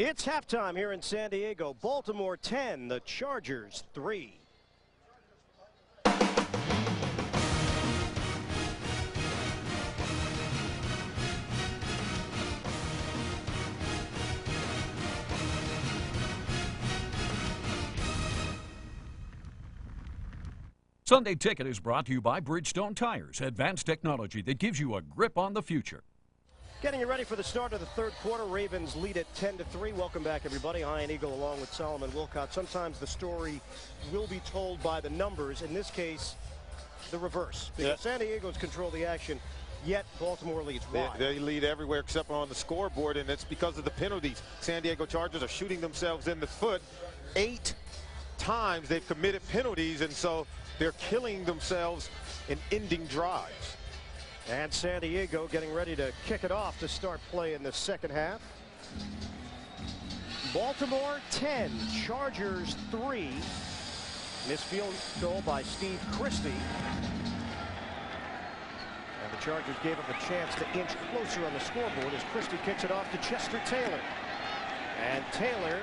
It's halftime here in San Diego. Baltimore 10, the Chargers 3. Sunday Ticket is brought to you by Bridgestone Tires, advanced technology that gives you a grip on the future. Getting you ready for the start of the third quarter. Ravens lead at 10-3. Welcome back, everybody. Ian Eagle along with Solomon Wilcott. Sometimes the story will be told by the numbers. In this case, the reverse. Because San Diego's control the action, yet Baltimore leads. Why? They lead everywhere except on the scoreboard, and it's because of the penalties. San Diego Chargers are shooting themselves in the foot. 8 times they've committed penalties, and so they're killing themselves in ending drives. And San Diego getting ready to kick it off to start play in the second half. Baltimore 10, Chargers 3. Missed field goal by Steve Christie. And the Chargers gave up a chance to inch closer on the scoreboard as Christie kicks it off to Chester Taylor. And Taylor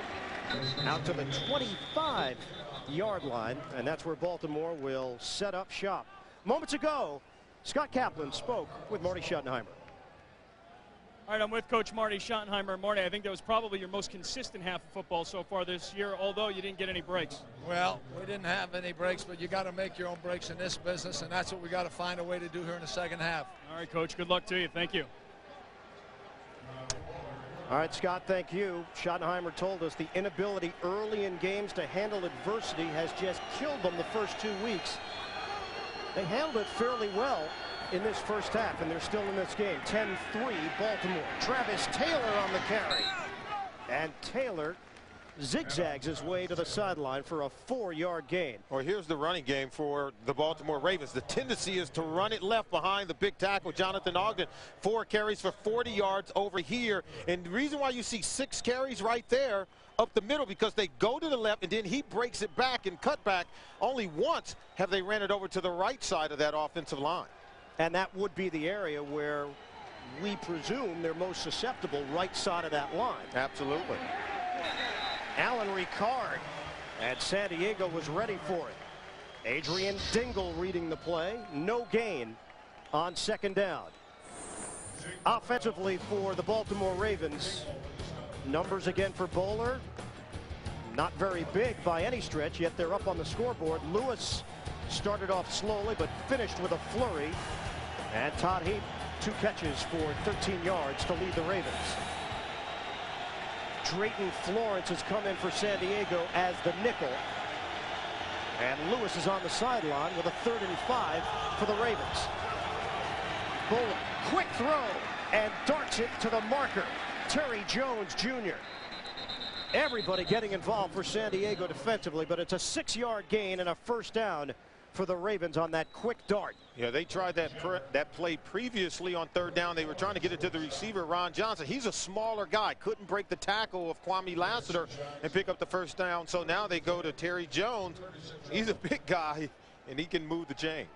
out to the 25-yard line, and that's where Baltimore will set up shop. Moments ago, Scott Kaplan spoke with Marty Schottenheimer. All right, I'm with Coach Marty Schottenheimer. Marty, I think that was probably your most consistent half of football so far this year, although you didn't get any breaks. Well, we didn't have any breaks, but you got to make your own breaks in this business, and that's what we got to find a way to do here in the second half. All right, Coach, good luck to you. Thank you. All right, Scott, thank you. Schottenheimer told us the inability early in games to handle adversity has just killed them the first 2 weeks. They handled it fairly well in this first half, and they're still in this game. 10-3 Baltimore. Travis Taylor on the carry. And Taylor zigzags his way to the sideline for a 4-yard gain. Well, here's the running game for the Baltimore Ravens. The tendency is to run it left behind the big tackle, Jonathan Ogden. 4 carries for 40 yards over here. And the reason why you see 6 carries right there up the middle, because they go to the left and then he breaks it back and cut back. Only once have they ran it over to the right side of that offensive line. And that would be the area where we presume they're most susceptible, right side of that line. Absolutely. Alan Ricard, and San Diego was ready for it. Adrian Dingle reading the play. No gain on second down. Offensively for the Baltimore Ravens, numbers again for Bowler. Not very big by any stretch, yet they're up on the scoreboard. Lewis started off slowly but finished with a flurry. And Todd Heap, 2 catches for 13 yards to lead the Ravens. Drayton Florence has come in for San Diego as the nickel. And Lewis is on the sideline with a 3rd and 5 for the Ravens. Bowler, quick throw, and darts it to the marker, Terry Jones Jr. Everybody getting involved for San Diego defensively, but it's a 6-yard gain and a first down for the Ravens on that quick dart. Yeah, they tried that play previously on 3rd down. They were trying to get it to the receiver, Ron Johnson. He's a smaller guy, couldn't break the tackle of Kwame Lassiter and pick up the first down. So now they go to Terry Jones. He's a big guy, and he can move the chains.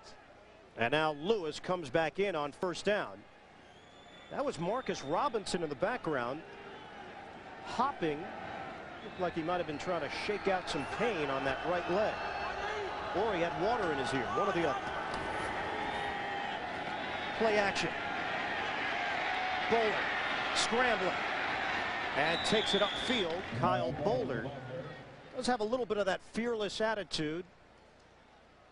And now Lewis comes back in on first down. That was Marcus Robinson in the background, hopping. Looked like he might have been trying to shake out some pain on that right leg. Or he had water in his ear, one or the other. Play action. Bowler scrambling and takes it upfield. Kyle Bowler does have a little bit of that fearless attitude.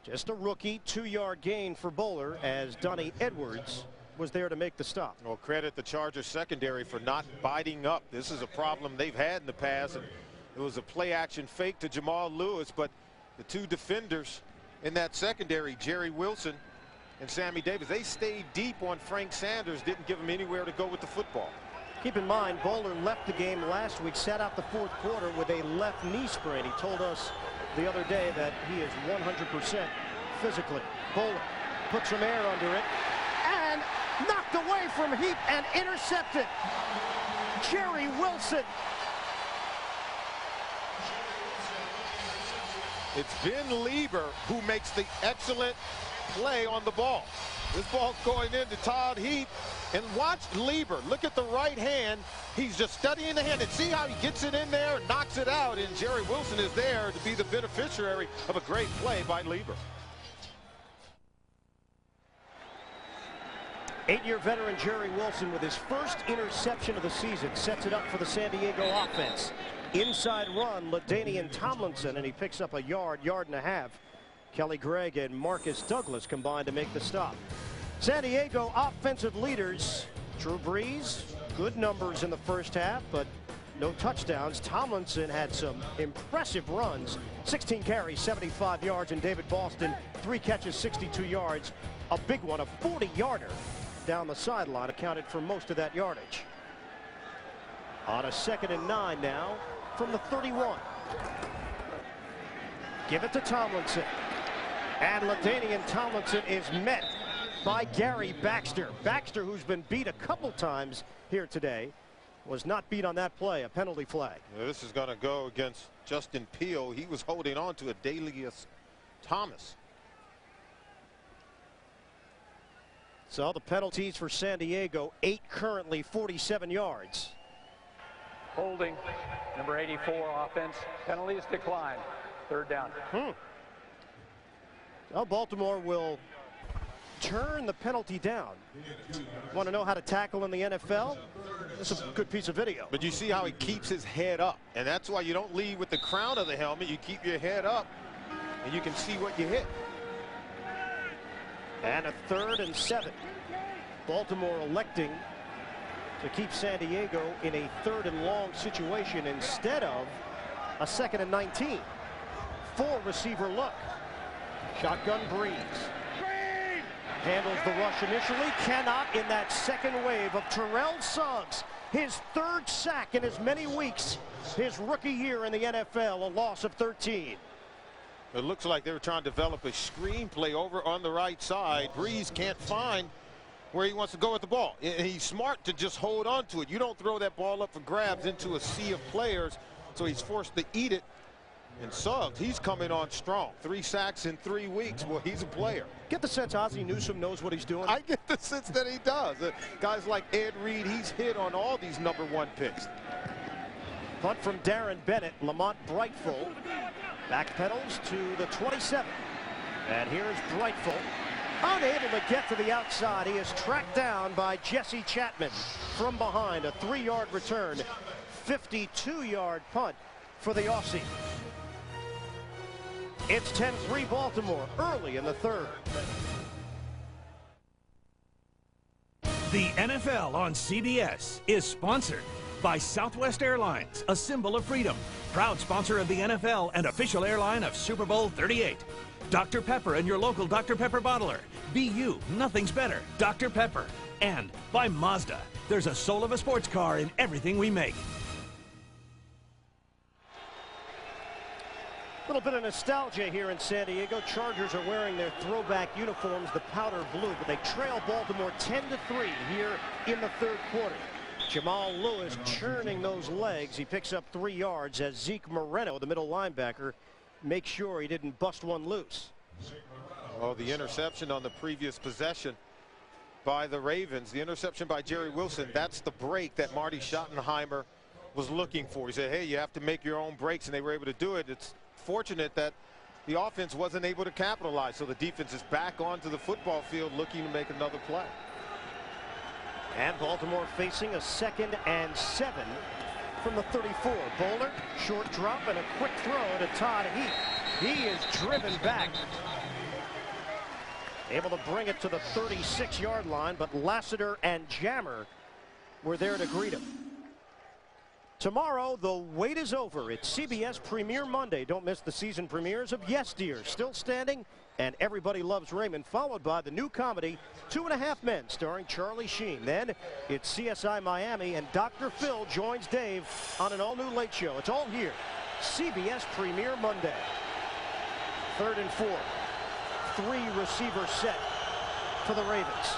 Just a rookie, 2-yard gain for Bowler as Donnie Edwards was there to make the stop. Well, credit the Chargers secondary for not biting up. This is a problem they've had in the past, and it was a play action fake to Jamal Lewis, but the 2 defenders in that secondary, Jerry Wilson and Sammy Davis, they stayed deep on Frank Sanders, didn't give him anywhere to go with the football. Keep in mind, Bowler left the game last week, sat out the 4th quarter with a left knee sprain. He told us the other day that he is 100% physically. Bowler put some air under it and knocked away from Heap and intercepted. Jerry Wilson. It's Ben Lieber who makes the excellent play on the ball. This ball's going into Todd Heap. And watch Lieber. Look at the right hand. He's just studying the hand. And see how he gets it in there and knocks it out. And Jerry Wilson is there to be the beneficiary of a great play by Lieber. 8-year veteran Jerry Wilson, with his first interception of the season, sets it up for the San Diego offense. Inside run, LaDainian Tomlinson, and he picks up a yard and a half. Kelly Gregg and Marcus Douglas combined to make the stop. San Diego offensive leaders, Drew Brees, good numbers in the first half, but no touchdowns. Tomlinson had some impressive runs, 16 carries, 75 yards, and David Boston, 3 catches, 62 yards. A big one, a 40-yarder down the sideline, accounted for most of that yardage. On a 2nd and 9 now from the 31. Give it to Tomlinson. And LaDainian Tomlinson is met by Gary Baxter. Baxter, who's been beat a couple times here today, was not beat on that play. A penalty flag. This is going to go against Justin Peele. He was holding on to Adalius Thomas. So the penalties for San Diego, 8 currently, 47 yards. Holding, number 84 offense. Penalties decline. 3rd down. Well, Baltimore will turn the penalty down. Want to know how to tackle in the NFL? This is a good piece of video. But you see how he keeps his head up. And that's why you don't lead with the crown of the helmet. You keep your head up, and you can see what you hit. And a 3rd and 7. Baltimore electing to keep San Diego in a 3rd and long situation instead of a 2nd and 19. 4 receiver look. Shotgun Brees. Handles the rush initially. Cannot in that second wave of Terrell Suggs. His 3rd sack in as many weeks. His rookie year in the NFL, a loss of 13. It looks like they were trying to develop a screenplay over on the right side. Brees can't find where he wants to go with the ball. And he's smart to just hold on to it. You don't throw that ball up for grabs into a sea of players, so he's forced to eat it. And Suggs, he's coming on strong. 3 sacks in 3 weeks. Well, he's a player. Get the sense Ozzie Newsome knows what he's doing. I get the sense that he does. Guys like Ed Reed, he's hit on all these #1 picks. Punt from Darren Bennett. Lamont Brightful backpedals to the 27. And here's Brightful. Unable to get to the outside. He is tracked down by Jesse Chapman from behind. A 3-yard return. 52-yard punt for the Aussie. It's 10-3 Baltimore early in the 3rd. The NFL on CBS is sponsored by Southwest Airlines, a symbol of freedom. Proud sponsor of the NFL and official airline of Super Bowl 38. Dr. Pepper and your local Dr. Pepper bottler. Be you, nothing's better. Dr. Pepper. And by Mazda. There's a soul of a sports car in everything we make. A little bit of nostalgia here in San Diego. Chargers are wearing their throwback uniforms, the powder blue, but they trail Baltimore 10-3 here in the 3rd quarter. Jamal Lewis churning those legs. He picks up 3 yards as Zeke Moreno, the middle linebacker, makes sure he didn't bust one loose. Oh, the interception on the previous possession by the Ravens. The interception by Jerry Wilson, that's the break that Marty Schottenheimer was looking for. He said, hey, you have to make your own breaks, and they were able to do it. It's fortunate that the offense wasn't able to capitalize, so the defense is back onto the football field looking to make another play. And Baltimore facing a 2nd and 7 from the 34. Bowler, short drop and a quick throw to Todd Heap. He is driven back. Able to bring it to the 36-yard line, but Lassiter and Jammer were there to greet him. Tomorrow, the wait is over. It's CBS Premiere Monday. Don't miss the season premieres of Yes Dear, still standing, and Everybody Loves Raymond, followed by the new comedy 2.5 Men, starring Charlie Sheen. Then it's CSI Miami, and Dr. Phil joins Dave on an all-new Late Show. It's all here. CBS Premiere Monday. 3rd and 4. 3 receiver set for the Ravens.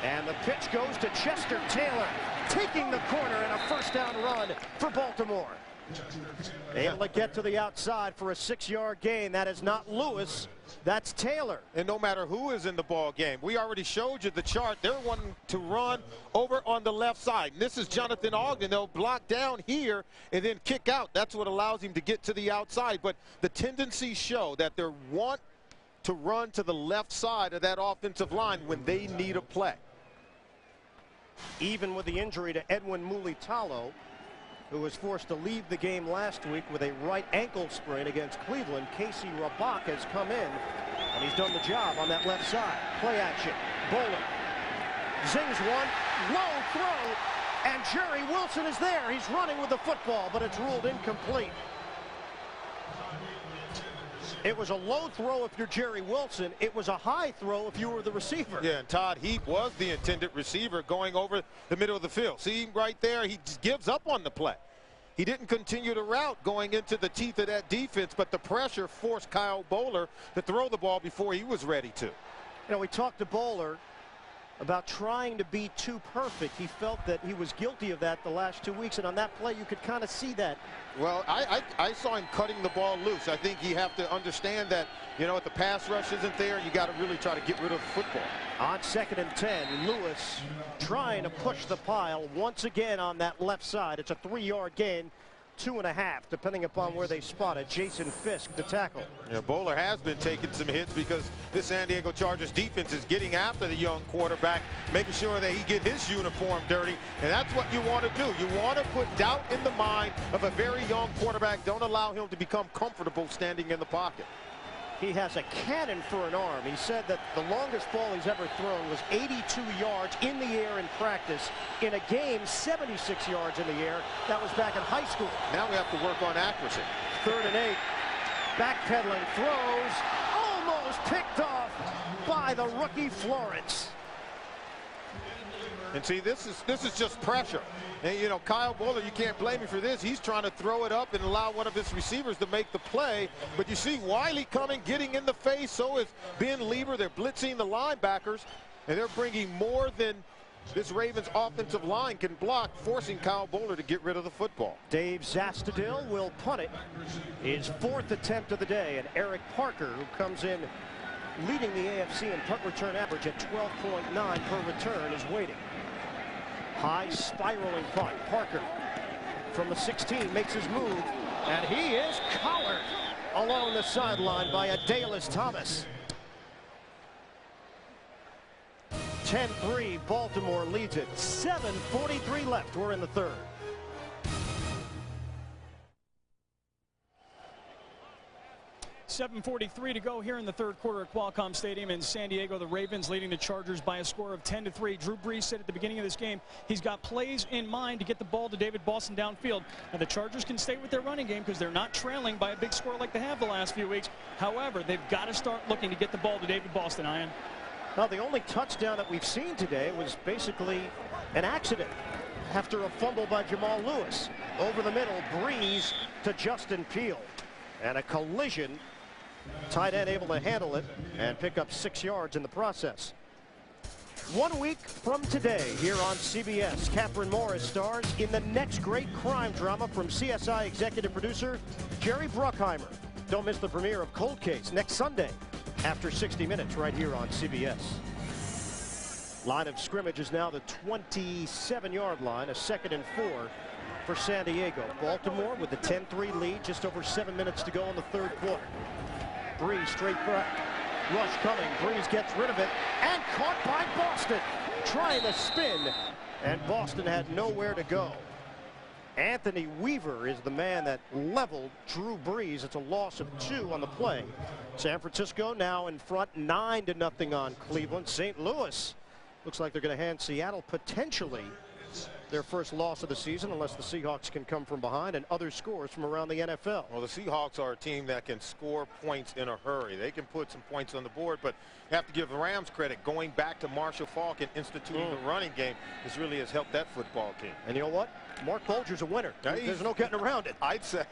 And the pitch goes to Chester Taylor, taking the corner and a 1st down run for Baltimore. Able to get to the outside for a 6-yard gain. That is not Lewis. That's Taylor. And no matter who is in the ball game, we already showed you the chart. They're wanting to run over on the left side. And this is Jonathan Ogden. They'll block down here and then kick out. That's what allows him to get to the outside. But the tendencies show that they want to run to the left side of that offensive line when they need a play. Even with the injury to Edwin Mulitalo, who was forced to leave the game last week with a right ankle sprain against Cleveland, Casey Rabach has come in, and he's done the job on that left side. Play action. Bowler zings one, low throw, and Jerry Wilson is there. He's running with the football, but it's ruled incomplete. It was a low throw if you're Jerry Wilson. It was a high throw if you were the receiver. Yeah, and Todd Heap was the intended receiver going over the middle of the field. See right there, he just gives up on the play. He didn't continue the route going into the teeth of that defense, but the pressure forced Kyle Bowler to throw the ball before he was ready to. You know, we talked to Bowler about trying to be too perfect. He felt that he was guilty of that the last 2 weeks, and on that play you could kind of see that. Well, I saw him cutting the ball loose. I think you have to understand that, you know, if the pass rush isn't there, you got to really try to get rid of the football. On 2nd and 10, Lewis trying to push the pile once again on that left side. It's a 3-yard gain, 2.5, depending upon where they spot it. Jason Fisk, the tackle. Yeah, Bowler has been taking some hits because this San Diego Chargers defense is getting after the young quarterback, making sure that he get his uniform dirty, and that's what you want to do. You want to put doubt in the mind of a very young quarterback. Don't allow him to become comfortable standing in the pocket. He has a cannon for an arm. He said that the longest ball he's ever thrown was 82 yards in the air in practice. In a game, 76 yards in the air. That was back in high school. Now we have to work on accuracy. 3rd and 8. Backpedaling throws. Almost picked off by the rookie Florence. And see, this is just pressure. And, you know, Kyle Bowler, you can't blame him for this. He's trying to throw it up and allow one of his receivers to make the play. But you see Wiley coming, getting in the face. So is Ben Lieber. They're blitzing the linebackers, and they're bringing more than this Ravens offensive line can block, forcing Kyle Bowler to get rid of the football. Dave Zastudil will punt it. His 4th attempt of the day, and Eric Parker, who comes in leading the AFC in punt return average at 12.9 per return, is waiting. High spiraling punt. Parker from the 16 makes his move, and he is collared along the sideline by Adalys Thomas. 10-3, Baltimore leads it. 7:43 left. We're in the 3rd. .7:43 to go here in the 3rd quarter at Qualcomm Stadium in San Diego. The Ravens leading the Chargers by a score of 10-3. Drew Brees said at the beginning of this game he's got plays in mind to get the ball to David Boston downfield. Now the Chargers can stay with their running game because they're not trailing by a big score like they have the last few weeks. However, they've got to start looking to get the ball to David Boston, Ian. Well, the only touchdown that we've seen today was basically an accident after a fumble by Jamal Lewis. Over the middle, Brees to Justin Peele. And a collision. Tight end able to handle it and pick up 6 yards in the process. 1 week from today here on CBS, Catherine Morris stars in the next great crime drama from CSI executive producer Jerry Bruckheimer. Don't miss the premiere of Cold Case next Sunday after 60 minutes right here on CBS. Line of scrimmage is now the 27-yard line, a 2nd and 4 for San Diego. Baltimore with the 10-3 lead, just over 7 minutes to go in the 3rd quarter. Brees straight back. Rush coming. Brees gets rid of it and caught by Boston. Trying to spin, and Boston had nowhere to go. Anthony Weaver is the man that leveled Drew Brees. It's a loss of 2 on the play. San Francisco now in front 9-0 on Cleveland. St. Louis looks like they're going to hand Seattle potentially their first loss of the season unless the Seahawks can come from behind, and other scores from around the NFL. Well, the Seahawks are a team that can score points in a hurry. They can put some points on the board, but you have to give the Rams credit. Going back to Marshall Faulk and instituting the running game, this really has helped that football team. And you know what? Mark Bulger's a winner. There's no getting around it. I'd say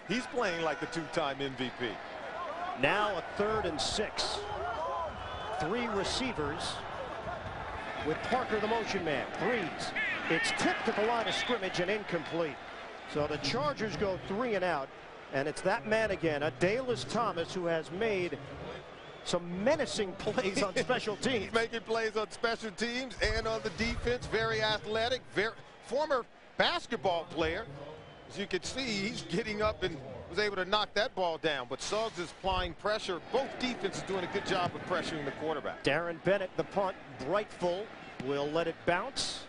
he's playing like a 2-time MVP. Now a 3rd and 6. 3 receivers with Parker the motion man. Brees. It's tipped at the line of scrimmage and incomplete. So the Chargers go 3 and out, and it's that man again, Adalys Thomas, who has made some menacing plays on special teams. He's making plays on special teams and on the defense. Very athletic, former basketball player. As you can see, he's getting up and was able to knock that ball down. But Suggs is applying pressure. Both defenses doing a good job of pressuring the quarterback. Darren Bennett, the punt, Brightful will let it bounce.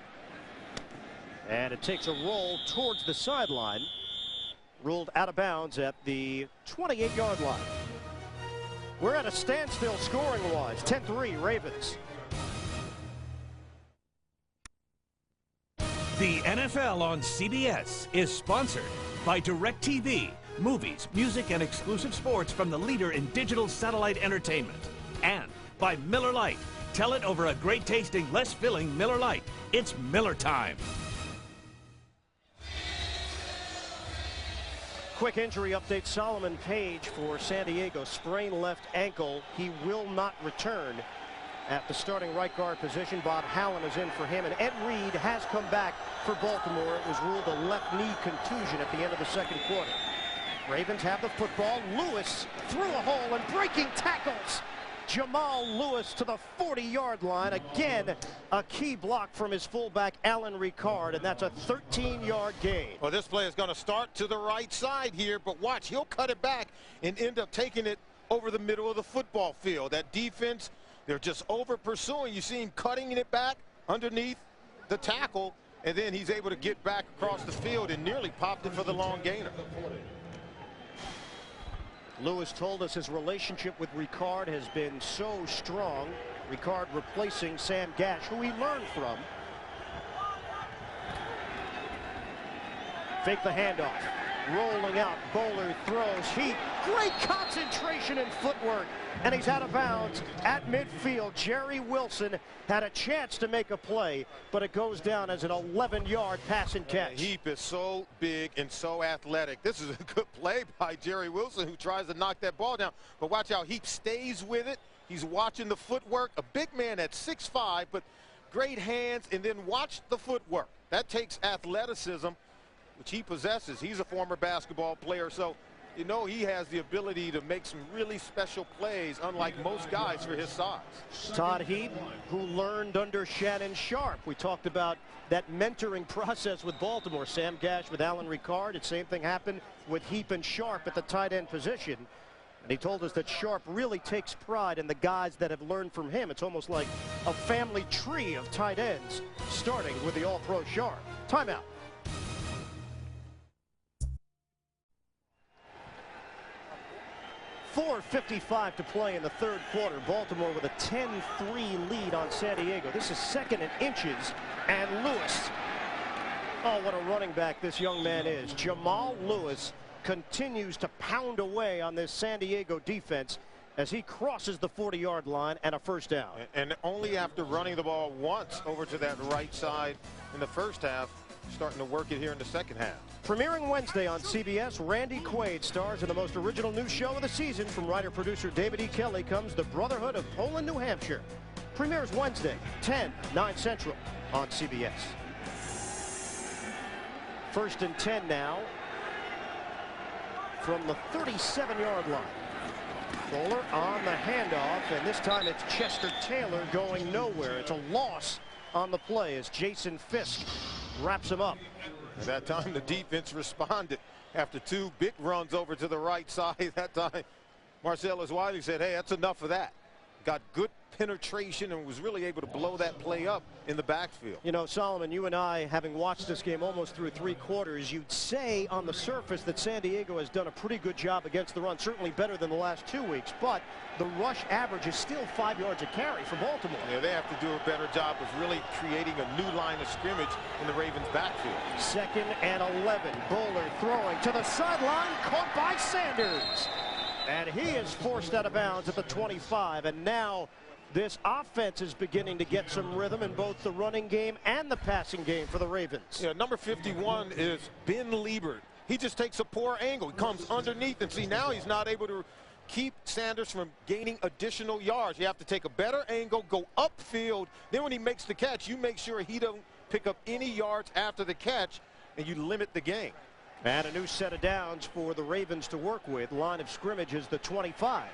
And it takes a roll towards the sideline. Ruled out of bounds at the 28-yard line. We're at a standstill scoring-wise. 10-3 Ravens. The NFL on CBS is sponsored by DirecTV, movies, music, and exclusive sports from the leader in digital satellite entertainment. And by Miller Lite. Tell it over a great-tasting, less-filling Miller Lite. It's Miller time. Quick injury update. Solomon Page for San Diego. Sprained left ankle. He will not return at the starting right guard position. Bob Hallen is in for him, and Ed Reed has come back for Baltimore. It was ruled a left knee contusion at the end of the second quarter. Ravens have the football. Lewis through a hole and breaking tackles. Jamal Lewis to the 40-yard line. Again, a key block from his fullback, Alan Ricard, and that's a 13-yard gain. Well, this play is going to start to the right side here, but watch, he'll cut it back and end up taking it over the middle of the football field. That defense, they're just over pursuing. You see him cutting it back underneath the tackle, and then he's able to get back across the field and nearly popped it for the long gainer. Lewis told us his relationship with Ricard has been so strong. Ricard replacing Sam Gash, who he learned from. Fake the handoff. Rolling out. Bowler throws. Great concentration and footwork. And he's out of bounds at midfield. Jerry Wilson had a chance to make a play, but it goes down as an 11-yard pass and catch. Heap is so big and so athletic. This is a good play by Jerry Wilson, who tries to knock that ball down. But watch how Heap stays with it. He's watching the footwork. A big man at 6'5", but great hands, and then watch the footwork. That takes athleticism, which he possesses. He's a former basketball player, so you know he has the ability to make some really special plays, unlike most guys for his size. Todd Heap, who learned under Shannon Sharp. We talked about that mentoring process with Baltimore. Sam Gash with Alan Ricard. The same thing happened with Heap and Sharp at the tight end position. And he told us that Sharp really takes pride in the guys that have learned from him. It's almost like a family tree of tight ends, starting with the All-Pro Sharp. Timeout. .4:55 to play in the third quarter. Baltimore with a 10-3 lead on San Diego. This is second and inches, and Lewis. Oh, what a running back this young man is. Jamal Lewis continues to pound away on this San Diego defense as he crosses the 40-yard line and a first down. And only after running the ball once over to that right side in the first half, starting to work it here in the second half. Premiering Wednesday on CBS, Randy Quaid stars in the most original new show of the season. From writer-producer David E. Kelly comes The Brotherhood of Poland, New Hampshire. Premieres Wednesday, 9 Central on CBS. First and 10 now from the 37-yard line. Bowler on the handoff, and this time it's Chester Taylor going nowhere. It's a loss on the play as Jason Fisk wraps him up. At that time, the defense responded after two big runs over to the right side. That time, Marcellus Wiley said, hey, that's enough of that. Got good penetration and was really able to blow that play up in the backfield. You know, Solomon, you and I, having watched this game almost through three quarters, you'd say on the surface that San Diego has done a pretty good job against the run, certainly better than the last 2 weeks, but the rush average is still 5 yards a carry for Baltimore. Yeah, they have to do a better job of really creating a new line of scrimmage in the Ravens backfield. 2nd and 11. Bowler throwing to the sideline, caught by Sanders. And he is forced out of bounds at the 25, and now this offense is beginning to get some rhythm in both the running game and the passing game for the Ravens. Yeah, number 51 is Ben Liebert. He just takes a poor angle. He comes underneath, and see, now he's not able to keep Sanders from gaining additional yards. You have to take a better angle, go upfield. Then when he makes the catch, you make sure he don't pick up any yards after the catch, and you limit the game. And a new set of downs for the Ravens to work with. Line of scrimmage is the 25.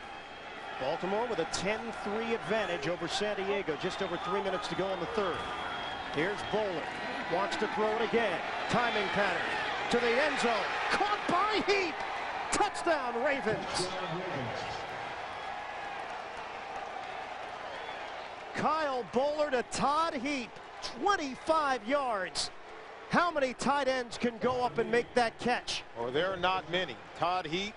Baltimore with a 10-3 advantage over San Diego. Just over 3 minutes to go in the third. Here's Bowler. Wants to throw it again. Timing pattern to the end zone. Caught by Heap. Touchdown, Ravens. Kyle Bowler to Todd Heap. 25 yards. How many tight ends can go up and make that catch? Well, there are not many. Todd Heap,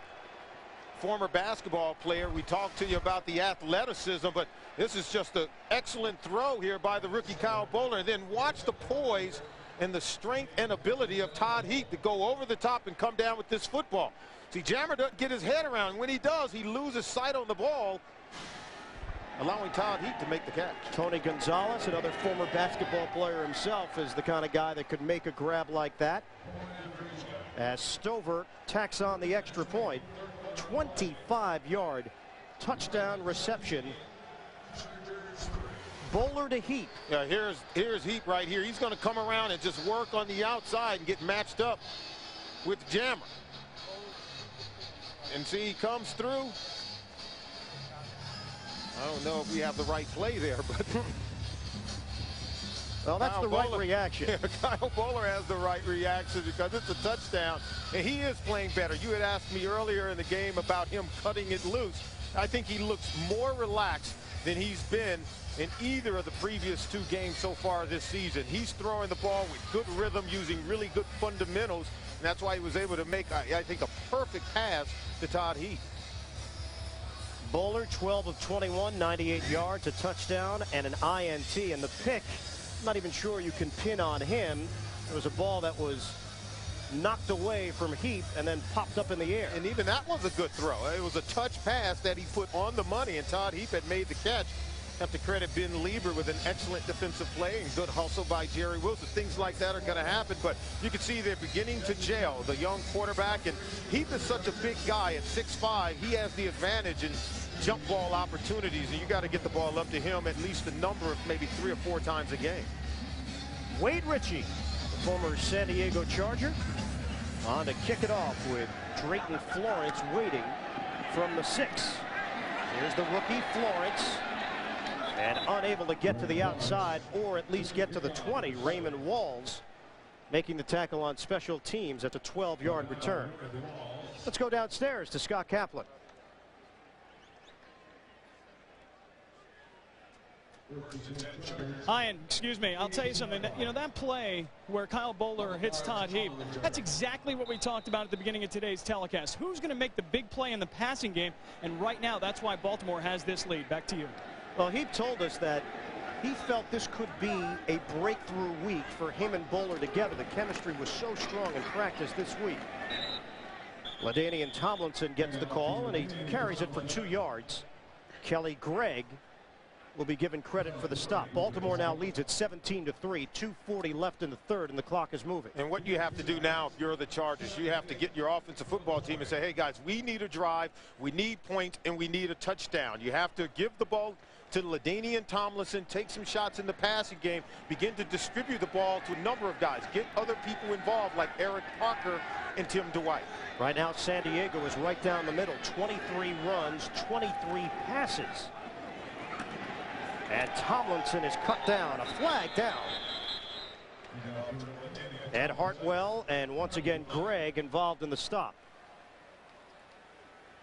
former basketball player. We talked to you about the athleticism, but this is just an excellent throw here by the rookie Kyle Bowler. And then watch the poise and the strength and ability of Todd Heap to go over the top and come down with this football. See, Jammer doesn't get his head around. When he does, he loses sight on the ball, allowing Todd Heap to make the catch. Tony Gonzalez, another former basketball player himself, is the kind of guy that could make a grab like that. As Stover tacks on the extra point. 25-yard touchdown reception. Bowler to Heap. Yeah, here's Heap right here. He's going to come around and just work on the outside and get matched up with Jammer. And see, he comes through. I don't know if we have the right play there, but well, that's the right reaction. Yeah, Kyle Bowler has the right reaction because it's a touchdown, and he is playing better. You had asked me earlier in the game about him cutting it loose. I think he looks more relaxed than he's been in either of the previous 2 games so far this season. He's throwing the ball with good rhythm, using really good fundamentals, and that's why he was able to make, I think, a perfect pass to Todd Heap. Bowler, 12 of 21, 98 yards, a touchdown, and an INT. And the pick, I'm not even sure you can pin on him. It was a ball that was knocked away from Heap and then popped up in the air. And even that was a good throw. It was a touch pass that he put on the money, and Todd Heap had made the catch. Have to credit Ben Lieber with an excellent defensive play and good hustle by Jerry Wilson. Things like that are going to happen, but you can see they're beginning to gel, the young quarterback. And Heap is such a big guy at 6'5". He has the advantage in jump ball opportunities, and you got to get the ball up to him at least a number of maybe 3 or 4 times a game. Wade Ritchie, the former San Diego Charger, on to kick it off with Drayton Florence waiting from the 6. Here's the rookie Florence, and unable to get to the outside or at least get to the 20. Raymond Walls making the tackle on special teams at the 12-yard return. Let's go downstairs to Scott Kaplan. Ian, excuse me, I'll tell you something. You know, that play where Kyle Bowler hits Todd Heap, that's exactly what we talked about at the beginning of today's telecast. Who's going to make the big play in the passing game? And right now, that's why Baltimore has this lead. Back to you. Well, Heap told us that he felt this could be a breakthrough week for him and Bowler together. The chemistry was so strong in practice this week. LaDainian Tomlinson gets the call, and he carries it for 2 yards. Kelly Gregg will be given credit for the stop. Baltimore now leads at 17-3, 2:40 left in the third, and the clock is moving. And what you have to do now, if you're the Chargers, you have to get your offensive football team and say, hey, guys, we need a drive, we need points, and we need a touchdown. You have to give the ball to LaDainian Tomlinson, take some shots in the passing game, begin to distribute the ball to a number of guys, get other people involved like Eric Parker and Tim Dwight. Right now, San Diego is right down the middle, 23 runs, 23 passes. And Tomlinson is cut down, a flag down. And Hartwell and once again Gregg involved in the stop.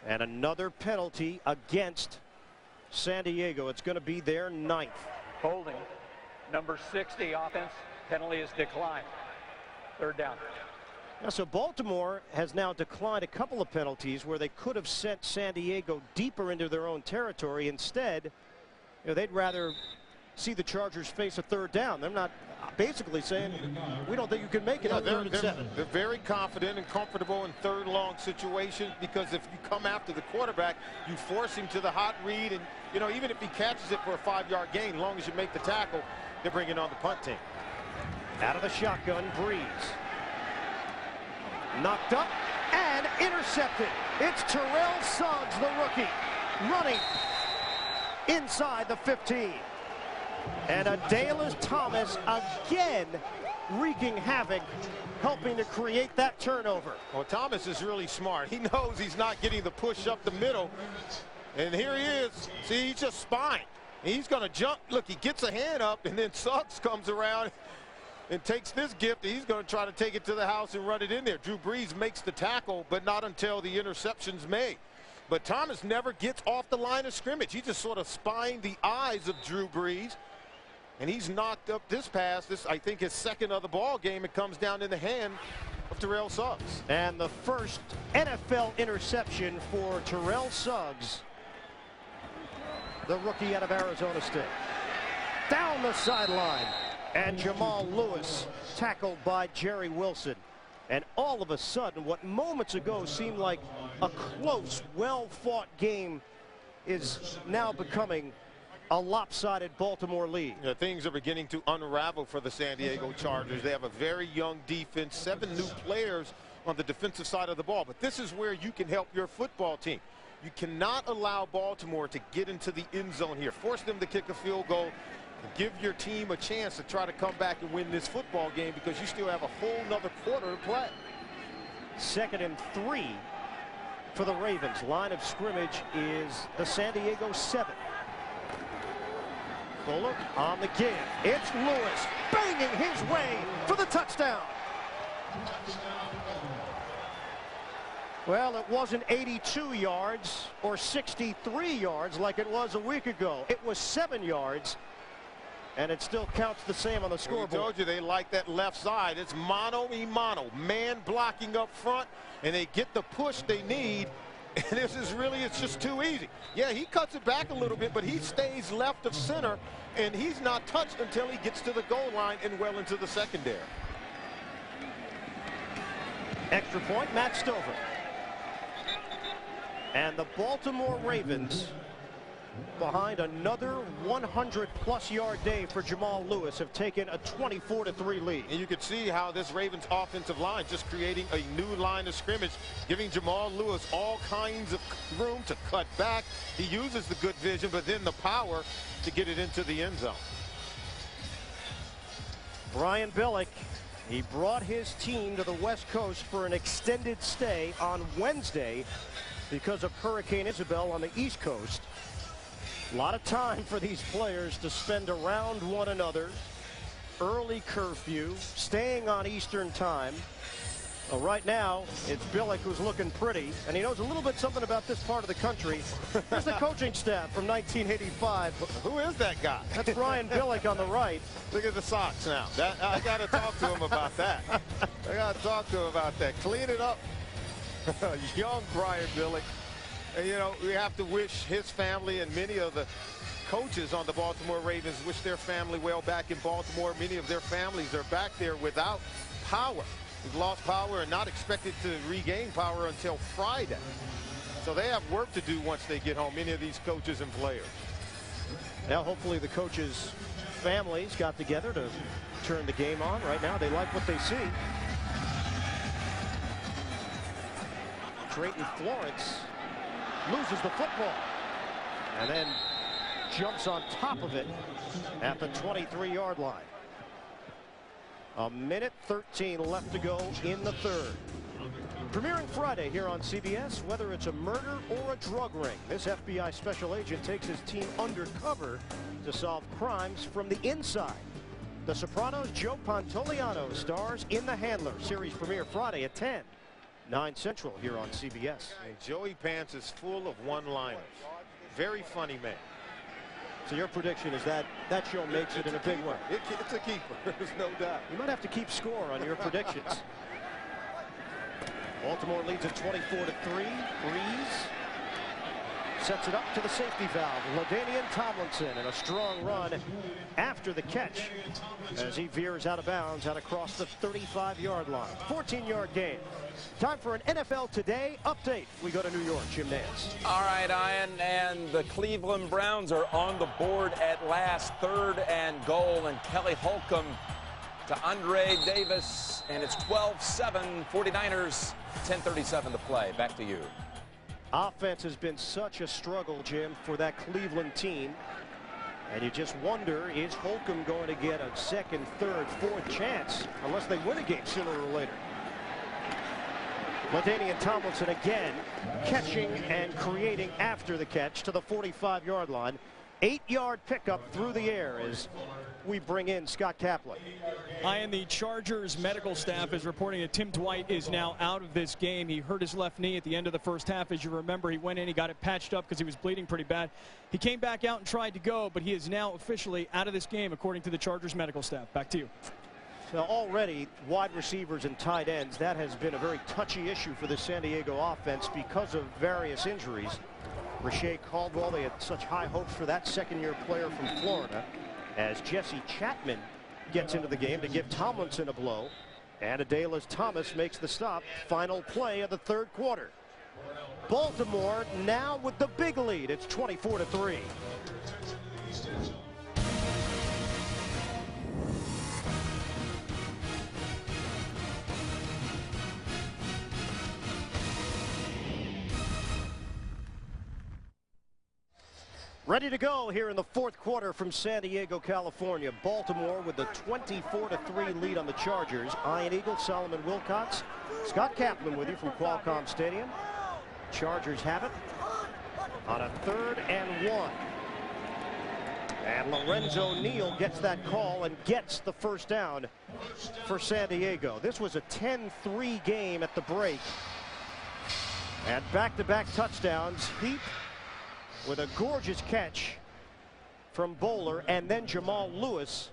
And another penalty against San Diego. It's going to be their 9th. Holding. Number 60 offense. Penalty is declined. 3rd down. Now, so Baltimore has now declined a couple of penalties where they could have sent San Diego deeper into their own territory. Instead, you know, they'd rather see the Chargers face a 3rd down. They're not basically saying, we don't think you can make it on 3rd and 7. They're very confident and comfortable in 3rd long situations, because if you come after the quarterback, you force him to the hot read, and you know, even if he catches it for a 5-yard gain, as long as you make the tackle, they're bringing on the punt team. Out of the shotgun, Breeze. Knocked up and intercepted. It's Terrell Suggs, the rookie, running inside the 15. And Adalys Thomas again wreaking havoc, helping to create that turnover. Well, Thomas is really smart. He knows he's not getting the push up the middle. And here he is. See, he's just spying. He's going to jump. Look, he gets a hand up, and then Suggs comes around and takes this gift. He's going to try to take it to the house and run it in there. Drew Brees makes the tackle, but not until the interception's made. But Thomas never gets off the line of scrimmage. He's just sort of spying the eyes of Drew Brees. And he's knocked up this pass. This, I think, his second of the ball game. It comes down in the hand of Terrell Suggs. And the first NFL interception for Terrell Suggs, the rookie out of Arizona State. Down the sideline. And Jamal Lewis tackled by Jerry Wilson. And all of a sudden, what moments ago seemed like a close, well-fought game is now becoming a lopsided Baltimore lead. Yeah, things are beginning to unravel for the San Diego Chargers. They have a very young defense, 7 new players on the defensive side of the ball. But this is where you can help your football team. You cannot allow Baltimore to get into the end zone here. Force them to kick a field goal and give your team a chance to try to come back and win this football game, because you still have a whole nother quarter to play. 2nd and 3 for the Ravens. Line of scrimmage is the San Diego 7. Fuller on the give. It's Lewis banging his way for the touchdown. Well, it wasn't 82 yards or 63 yards like it was a week ago. It was 7 yards, and it still counts the same on the scoreboard. I told you they like that left side. It's mano-a-mano, man blocking up front, and they get the push they need. And this is really, it's just too easy. Yeah, he cuts it back a little bit, but he stays left of center, and he's not touched until he gets to the goal line and well into the secondary. Extra point, Matt Stover. And the Baltimore Ravens, behind another 100-plus yard day for Jamal Lewis, have taken a 24-3 lead. And you can see how this Ravens offensive line just creating a new line of scrimmage, giving Jamal Lewis all kinds of room to cut back. He uses the good vision, but then the power to get it into the end zone. Brian Billick, he brought his team to the West Coast for an extended stay on Wednesday because of Hurricane Isabel on the East Coast. A lot of time for these players to spend around one another. Early curfew, staying on Eastern time. Well, right now, it's Billick who's looking pretty, and he knows a little bit something about this part of the country. Here's the coaching staff from 1985. Who is that guy? That's Brian Billick on the right. Look at the socks now. I got to talk to him about that. I got to talk to him about that. Clean it up. Young Brian Billick. And, you know, we have to wish his family and many of the coaches on the Baltimore Ravens wish their family well back in Baltimore. Many of their families are back there without power. We've lost power and not expected to regain power until Friday. So they have work to do once they get home, many of these coaches and players. Now, hopefully the coaches' families got together to turn the game on. Right now, they like what they see. Drayton Florence loses the football and then jumps on top of it at the 23-yard line. A minute 13 left to go in the third. Premiering Friday here on CBS, whether it's a murder or a drug ring, this FBI special agent takes his team undercover to solve crimes from the inside. The Sopranos' Joe Pantoliano stars in The Handler. Series premiere Friday at 10, 9 Central here on CBS. And Joey Pants is full of one-liners. Very funny man. So your prediction is that that show makes it in a big way? It's a keeper, there's no doubt. You might have to keep score on your predictions. Baltimore leads at 24-3. Breeze sets it up to the safety valve. LaDainian Tomlinson, and a strong run after the catch as he veers out of bounds out across the 35-yard line. 14-yard gain. Time for an NFL Today update. We go to New York. Jim Nance. All right, Ian, and the Cleveland Browns are on the board at last. 3rd and goal, and Kelly Holcomb to Andre Davis, and it's 12-7 49ers, 10:37 to play. Back to you. Offense has been such a struggle, Jim, for that Cleveland team. And you just wonder, is Holcomb going to get a second, third, fourth chance unless they win a game sooner or later? LaDainian Tomlinson again catching and creating after the catch to the 45-yard line. 8-yard pickup through the air as we bring in Scott Kaplan. And the Chargers medical staff is reporting that Tim Dwight is now out of this game. He hurt his left knee at the end of the first half. As you remember, he went in, he got it patched up because he was bleeding pretty bad. He came back out and tried to go, but he is now officially out of this game, according to the Chargers medical staff. Back to you. So already wide receivers and tight ends, that has been a very touchy issue for the San Diego offense because of various injuries. Rashae Caldwell, they had such high hopes for that second-year player from Florida, as Jesse Chapman gets into the game to give Tomlinson a blow. And Adela's Thomas makes the stop. Final play of the third quarter. Baltimore now with the big lead. It's 24-3. Ready to go here in the fourth quarter from San Diego, California. Baltimore with the 24-3 lead on the Chargers. Ian Eagle, Solomon Wilcox, Scott Kaplan with you from Qualcomm Stadium. Chargers have it on a 3rd and 1. And Lorenzo Neal gets that call and gets the first down for San Diego. This was a 10-3 game at the break. And back-to-back touchdowns. Heap with a gorgeous catch from Bowler, and then Jamal Lewis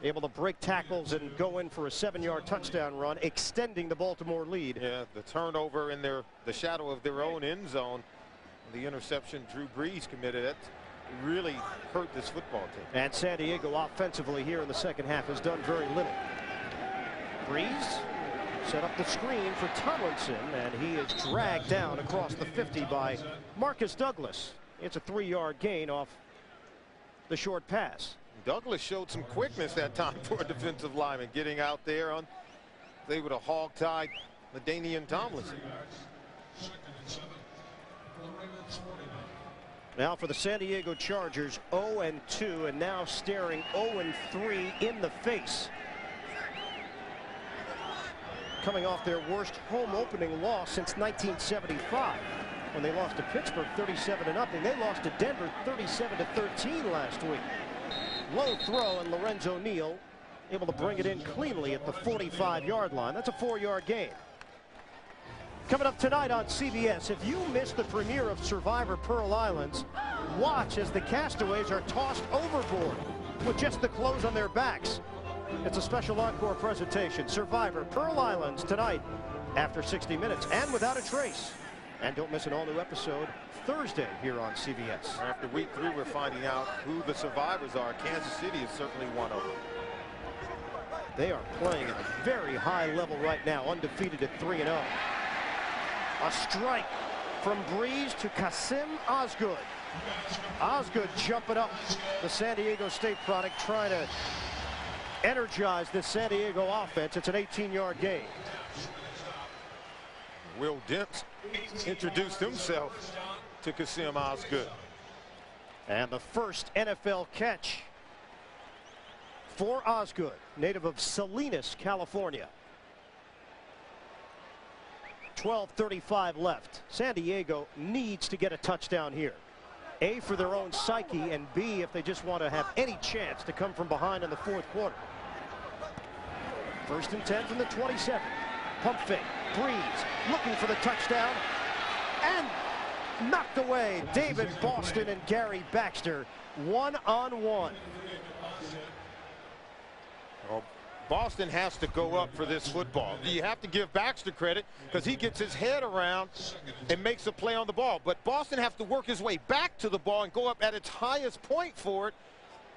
able to break tackles and go in for a 7-yard touchdown run, extending the Baltimore lead. Yeah, the turnover in the shadow of their own end zone. The interception Drew Brees committed, that really hurt this football team. And San Diego offensively here in the second half has done very little. Brees set up the screen for Tomlinson, and he is dragged down across the 50 by Marcus Douglas. It's a 3-yard gain off the short pass. Douglas showed some quickness that time for a defensive lineman, getting out there on able to hog tie LaDainian Tomlinson. Now for the San Diego Chargers, 0-2, and now staring 0-3 in the face. Coming off their worst home opening loss since 1975. When they lost to Pittsburgh 37-0. They lost to Denver 37-13 last week. Low throw, and Lorenzo Neal able to bring it in cleanly at the 45-yard line. That's a 4-yard gain. Coming up tonight on CBS, if you missed the premiere of Survivor Pearl Islands, watch as the castaways are tossed overboard with just the clothes on their backs. It's a special encore presentation. Survivor Pearl Islands tonight after 60 minutes and without a trace. And don't miss an all-new episode Thursday here on CBS. After week 3, we're finding out who the survivors are. Kansas City is certainly one of them. They are playing at a very high level right now, undefeated at 3-0. A strike from Brees to Kasim Osgood. Osgood jumping up, the San Diego State product, trying to energize this San Diego offense. It's an 18-yard gain. Will Dent introduced himself to Kasim Osgood. And the first NFL catch for Osgood, native of Salinas, California. 12:35 left. San Diego needs to get a touchdown here. A, for their own psyche, and B, if they just want to have any chance to come from behind in the fourth quarter. 1st and 10 from the 27. Pump fake. Brees looking for the touchdown and knocked away. David Boston and Gary Baxter one-on-one. Well, Boston has to go up for this football. You have to give Baxter credit because he gets his head around and makes a play on the ball. But Boston has to work his way back to the ball and go up at its highest point for it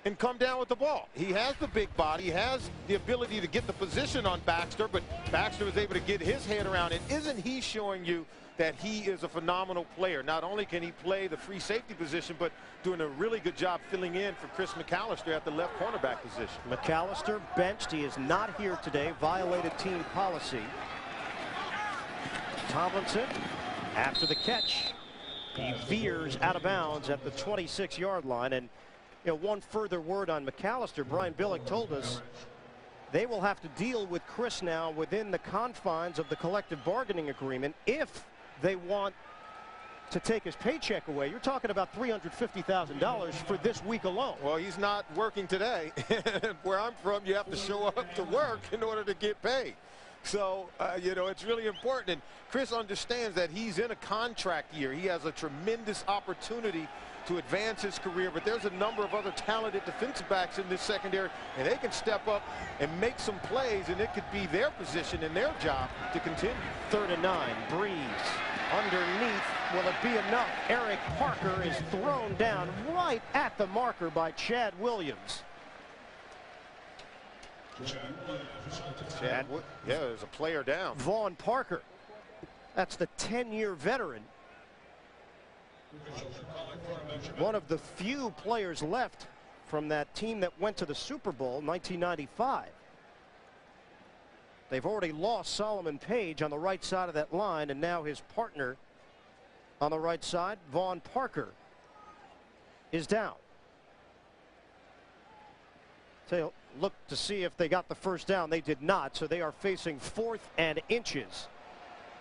and come down with the ball. He has the big body. He has the ability to get the position on Baxter, but Baxter was able to get his head around it. Isn't he showing you that he is a phenomenal player? Not only can he play the free safety position, but doing a really good job filling in for Chris McAllister at the left cornerback position. McAllister benched. He is not here today. Violated team policy. Tomlinson, after the catch, he veers out of bounds at the 26-yard line, and one further word on McAllister. Brian Billick told us they will have to deal with Chris now within the confines of the collective bargaining agreement if they want to take his paycheck away. You're talking about $350,000 for this week alone. Well, he's not working today. Where I'm from, you have to show up to work in order to get paid. So, it's really important. And Chris understands that he's in a contract year. He has a tremendous opportunity to advance his career, but there's a number of other talented defensive backs in this secondary, and they can step up and make some plays, and it could be their position and their job to continue. 3rd and 9, Breeze underneath. Will it be enough? Eric Parker is thrown down right at the marker by Chad Williams. Yeah, there's a player down. Vaughn Parker, that's the 10-year veteran. One of the few players left from that team that went to the Super Bowl 1995. They've already lost Solomon Page on the right side of that line, and now his partner on the right side, Vaughn Parker, is down. So look to see if they got the first down. They did not, so they are facing 4th and inches.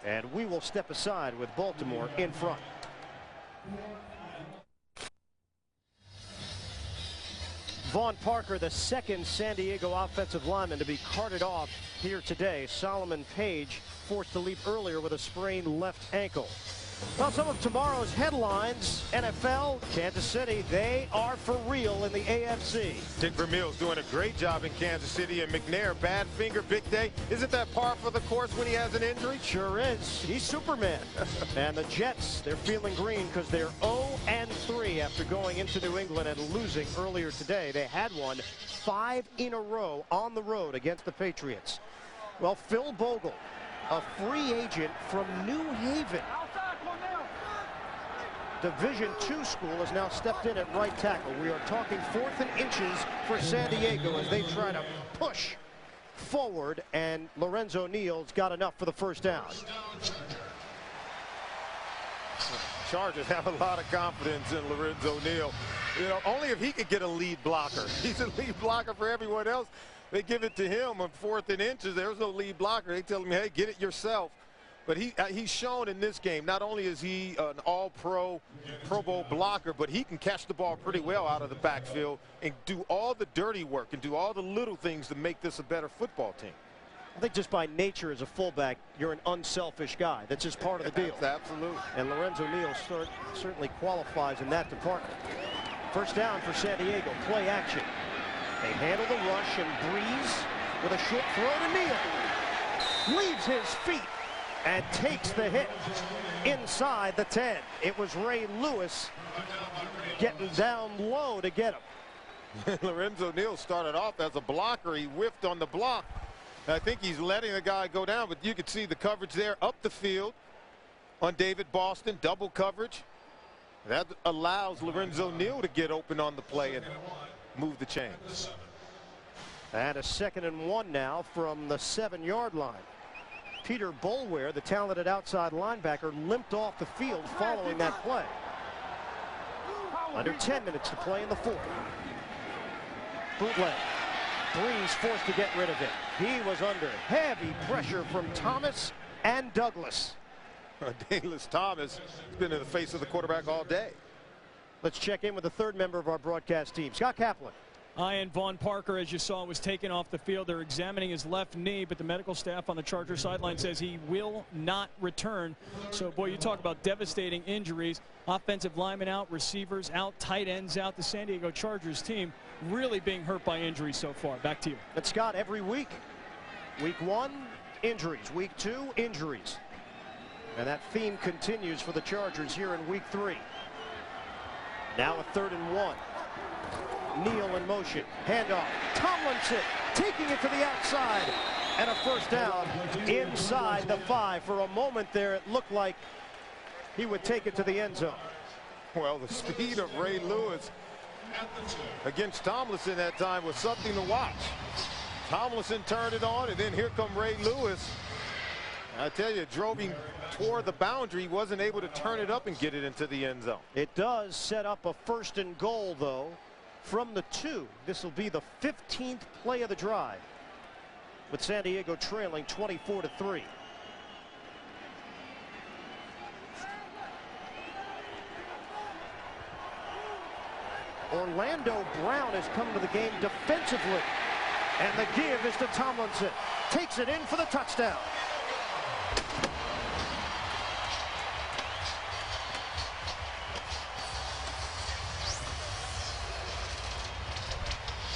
And we will step aside with Baltimore in front. Vaughn Parker, the second San Diego offensive lineman to be carted off here today. Solomon Page forced to leave earlier with a sprained left ankle. Well, some of tomorrow's headlines: NFL, Kansas City, they are for real in the AFC. Dick Vermeil's doing a great job in Kansas City, and McNair, bad finger, big day. Isn't that par for the course when he has an injury? Sure is. He's Superman. And the Jets, they're feeling green because they're 0-3 after going into New England and losing earlier today. They had won 5 in a row on the road against the Patriots. Well, Phil Bogle, a free agent from New Haven, Division II school, has now stepped in at right tackle. We are talking 4th and inches for San Diego as they try to push forward, and Lorenzo Neal's got enough for the first down. Chargers have a lot of confidence in Lorenzo Neal. Only if he could get a lead blocker. He's a lead blocker for everyone else. They give it to him on 4th and inches. There's no lead blocker. They tell him, hey, get it yourself. But he's shown in this game, not only is he an all-pro, Pro Bowl blocker, but he can catch the ball pretty well out of the backfield and do all the dirty work and do all the little things to make this a better football team. I think just by nature as a fullback, you're an unselfish guy. That's just part of the deal. Absolutely. And Lorenzo Neal certainly qualifies in that department. First down for San Diego. Play action. They handle the rush, and Breeze with a short throw to Neal. Leaves his feet and takes the hit inside the 10. It was Ray Lewis getting down low to get him. Lorenzo Neal started off as a blocker. He whiffed on the block. I think he's letting the guy go down, but you can see the coverage there up the field on David Boston, double coverage. That allows Lorenzo Neal to get open on the play and move the chains. And a 2nd and 1 now from the 7-yard line. Peter Boulware, the talented outside linebacker, limped off the field following that play. Under 10 minutes to play in the 4th. Bootleg. Breeze forced to get rid of it. He was under heavy pressure from Thomas and Douglas. Dallas Thomas has been in the face of the quarterback all day. Let's check in with the 3rd member of our broadcast team, Scott Kaplan. And Vaughn Parker, as you saw, was taken off the field. They're examining his left knee, but the medical staff on the Charger sideline says he will not return. So, boy, you talk about devastating injuries. Offensive linemen out, receivers out, tight ends out. The San Diego Chargers team really being hurt by injuries so far. Back to you. And Scott, every week, week 1, injuries. Week 2, injuries. And that theme continues for the Chargers here in week 3. Now a 3rd and 1. Neal in motion. Handoff. Tomlinson taking it to the outside. And a first down inside the 5. For a moment there, it looked like he would take it to the end zone. Well, the speed of Ray Lewis against Tomlinson that time was something to watch. Tomlinson turned it on, and then here come Ray Lewis. I tell you, drove him toward the boundary. He wasn't able to turn it up and get it into the end zone. It does set up a 1st and goal, though, from the 2. This will be the 15th play of the drive, with San Diego trailing 24-3. Orlando Brown has come to the game defensively, and the give is to Tomlinson. Takes it in for the touchdown.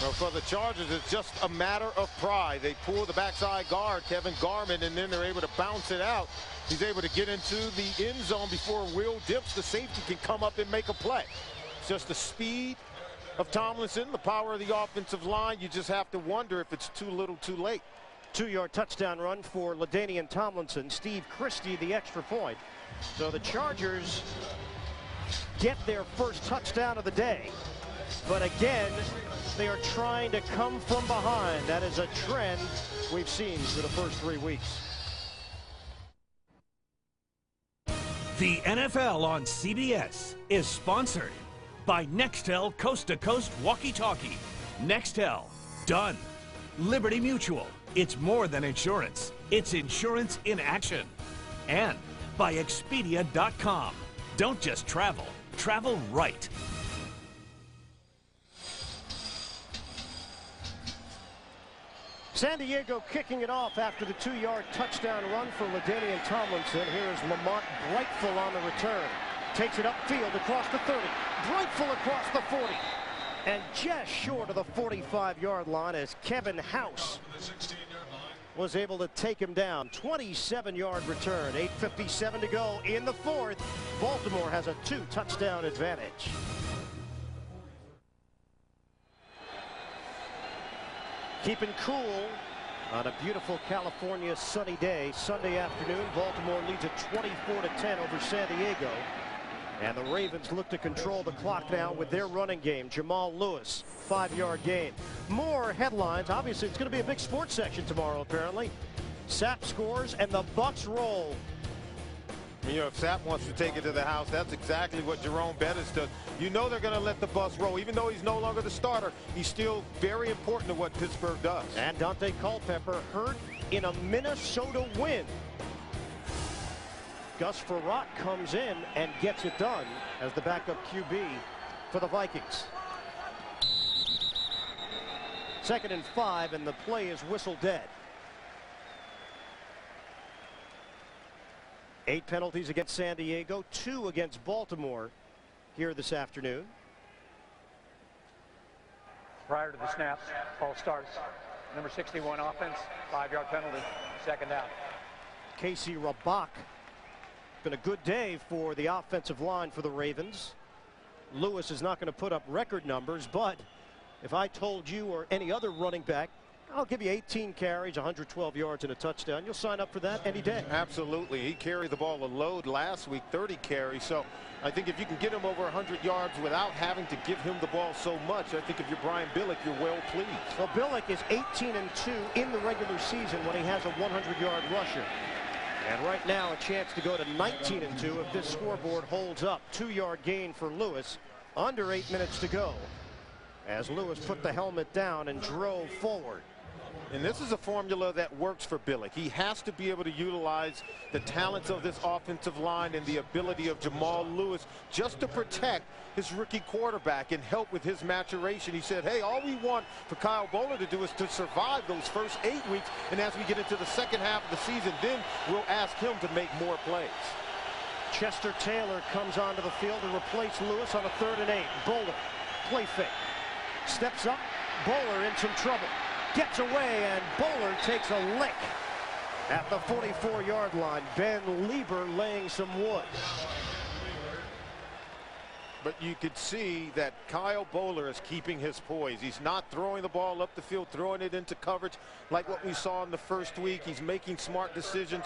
Well, for the Chargers, it's just a matter of pride. They pull the backside guard, Kevin Garman, and then they're able to bounce it out. He's able to get into the end zone before Will Dips, the safety, can come up and make a play. It's just the speed of Tomlinson, the power of the offensive line. You just have to wonder if it's too little too late. 2-yard touchdown run for LaDainian Tomlinson. Steve Christie the extra point. So the Chargers get their first touchdown of the day. But again, they are trying to come from behind. That is a trend we've seen for the first 3 weeks. The NFL on CBS is sponsored by Nextel Coast to Coast Walkie-Talkie. Nextel, done. Liberty Mutual, it's more than insurance. It's insurance in action. And by Expedia.com. Don't just travel, travel right. San Diego kicking it off after the 2-yard touchdown run for LaDainian Tomlinson. Here is Lamont Brightful on the return. Takes it upfield across the 30. Brightful across the 40. And just short of the 45-yard line as Kevin House was able to take him down. 27-yard return. 8:57 to go in the 4th. Baltimore has a 2-touchdown advantage. Keeping cool on a beautiful California sunny day. Sunday afternoon, Baltimore leads at 24-10 over San Diego. And the Ravens look to control the clock now with their running game. Jamal Lewis, 5-yard gain. More headlines. Obviously, it's going to be a big sports section tomorrow, apparently. Sapp scores and the Bucs roll. You know, if Sapp wants to take it to the house, that's exactly what Jerome Bettis does. You know they're going to let the bus roll. Even though he's no longer the starter, he's still very important to what Pittsburgh does. And Dante Culpepper hurt in a Minnesota win. Gus Frerotte comes in and gets it done as the backup QB for the Vikings. 2nd and 5, and the play is whistle dead. 8 penalties against San Diego, 2 against Baltimore here this afternoon. Prior to the snap, ball starts. Number 61 offense, 5-yard penalty, 2nd down. Casey Rabach. Been a good day for the offensive line for the Ravens. Lewis is not going to put up record numbers, but if I told you or any other running back, I'll give you 18 carries, 112 yards, and a touchdown, you'll sign up for that any day. Absolutely. He carried the ball a load last week, 30 carries. So I think if you can get him over 100 yards without having to give him the ball so much, I think if you're Brian Billick, you're well pleased. Well, Billick is 18-2 in the regular season when he has a 100-yard rusher. And right now, a chance to go to 19-2 if this scoreboard holds up. 2-yard gain for Lewis. Under 8 minutes to go as Lewis put the helmet down and drove forward. And this is a formula that works for Billick. He has to be able to utilize the talents of this offensive line and the ability of Jamal Lewis just to protect his rookie quarterback and help with his maturation. He said, hey, all we want for Kyle Boller to do is to survive those first 8 weeks. And as we get into the second half of the season, then we'll ask him to make more plays. Chester Taylor comes onto the field to replace Lewis on a 3rd and 8. Boller, play fake. Steps up, Boller in some trouble. Gets away, and Boller takes a lick at the 44-yard line. Ben Lieber laying some wood. But you could see that Kyle Boller is keeping his poise. He's not throwing the ball up the field, throwing it into coverage like what we saw in the first week. He's making smart decisions.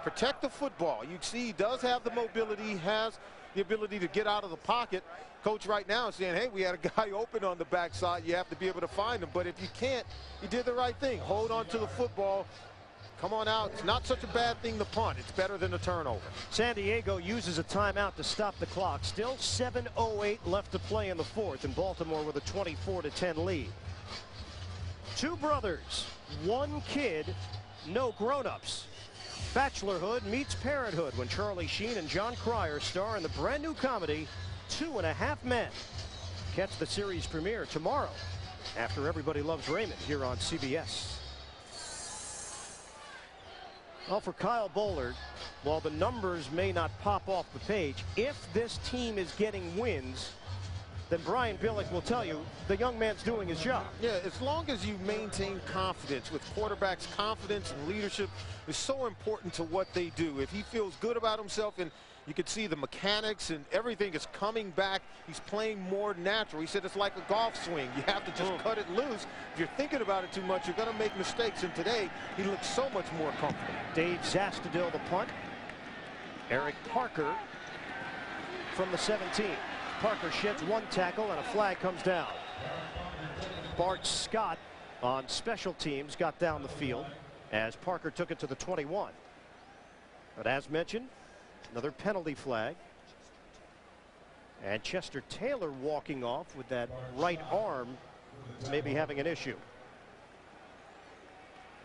Protect the football. You see he does have the mobility. He has the ability to get out of the pocket. Coach right now is saying, hey, we had a guy open on the backside. You have to be able to find him. But if you can't, you did the right thing. Hold on to the football. come on out. It's not such a bad thing to punt. It's better than a turnover. San Diego uses a timeout to stop the clock. Still 7:08 left to play in the fourth, and Baltimore with a 24-10 lead. Two brothers, one kid, no grown-ups. Bachelorhood meets parenthood when Charlie Sheen and John Cryer star in the brand new comedy 2.5 Men. Catch the series premiere tomorrow after Everybody Loves Raymond here on CBS. Well, for Kyle Bollard, while the numbers may not pop off the page, if this team is getting wins, then Brian Billick will tell you the young man's doing his job. Yeah, as long as you maintain confidence. With quarterbacks, confidence and leadership is so important to what they do. If he feels good about himself, and you can see the mechanics and everything is coming back, he's playing more natural. He said it's like a golf swing. You have to just cut it loose. If you're thinking about it too much, you're going to make mistakes. And today, he looks so much more comfortable. Dave Zastudil the punt. Eric Parker from the 17. Parker sheds one tackle and a flag comes down. Bart Scott on special teams got down the field as Parker took it to the 21. But as mentioned, another penalty flag. And Chester Taylor walking off with that right arm, maybe having an issue.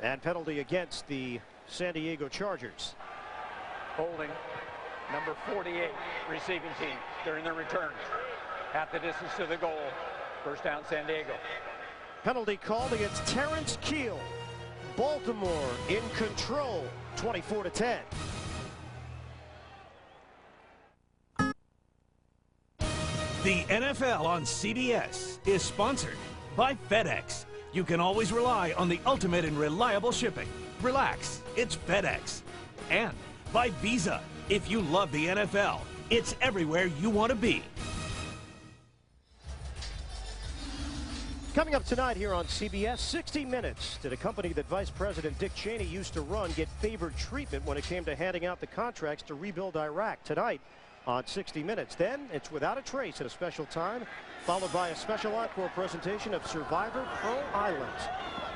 And penalty against the San Diego Chargers. Holding number 48 receiving team during their return. Half the distance to the goal. First down, San Diego. Penalty called against Terrence Keel. Baltimore in control, 24-10. The NFL on CBS is sponsored by FedEx. You can always rely on the ultimate in reliable shipping. Relax, it's FedEx. And by Visa. If you love the NFL, it's everywhere you want to be. Coming up tonight here on CBS, 60 Minutes. Did a company that Vice President Dick Cheney used to run get favored treatment when it came to handing out the contracts to rebuild Iraq? Tonight on 60 Minutes. Then it's Without a Trace at a special time, followed by a special encore presentation of Survivor Pearl Islands.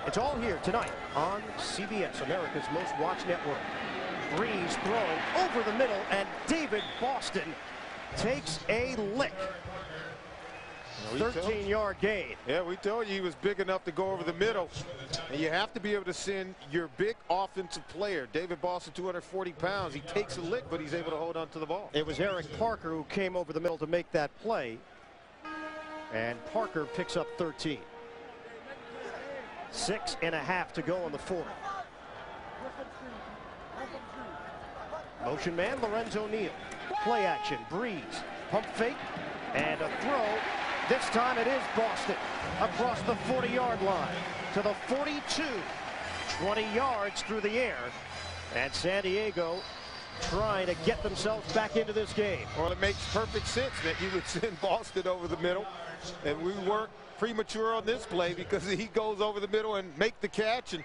It's all here tonight on CBS, America's most watched network. Breeze throwing over the middle, and David Boston takes a lick. 13-yard gain. Yeah, we told you he was big enough to go over the middle. And you have to be able to send your big offensive player. David Boston, 240 pounds. He takes a lick, but he's able to hold on to the ball. It was Eric Parker who came over the middle to make that play. And Parker picks up 13. 6.5 to go in the fourth. Motion man, Lorenzo Neal. Play action, Breeze, pump fake, and a throw. This time it is Boston across the 40-yard line to the 42. 20 yards through the air. And San Diego trying to get themselves back into this game. Well, it makes perfect sense that you would send Boston over the middle. And we weren't premature on this play because he goes over the middle and make the catch. And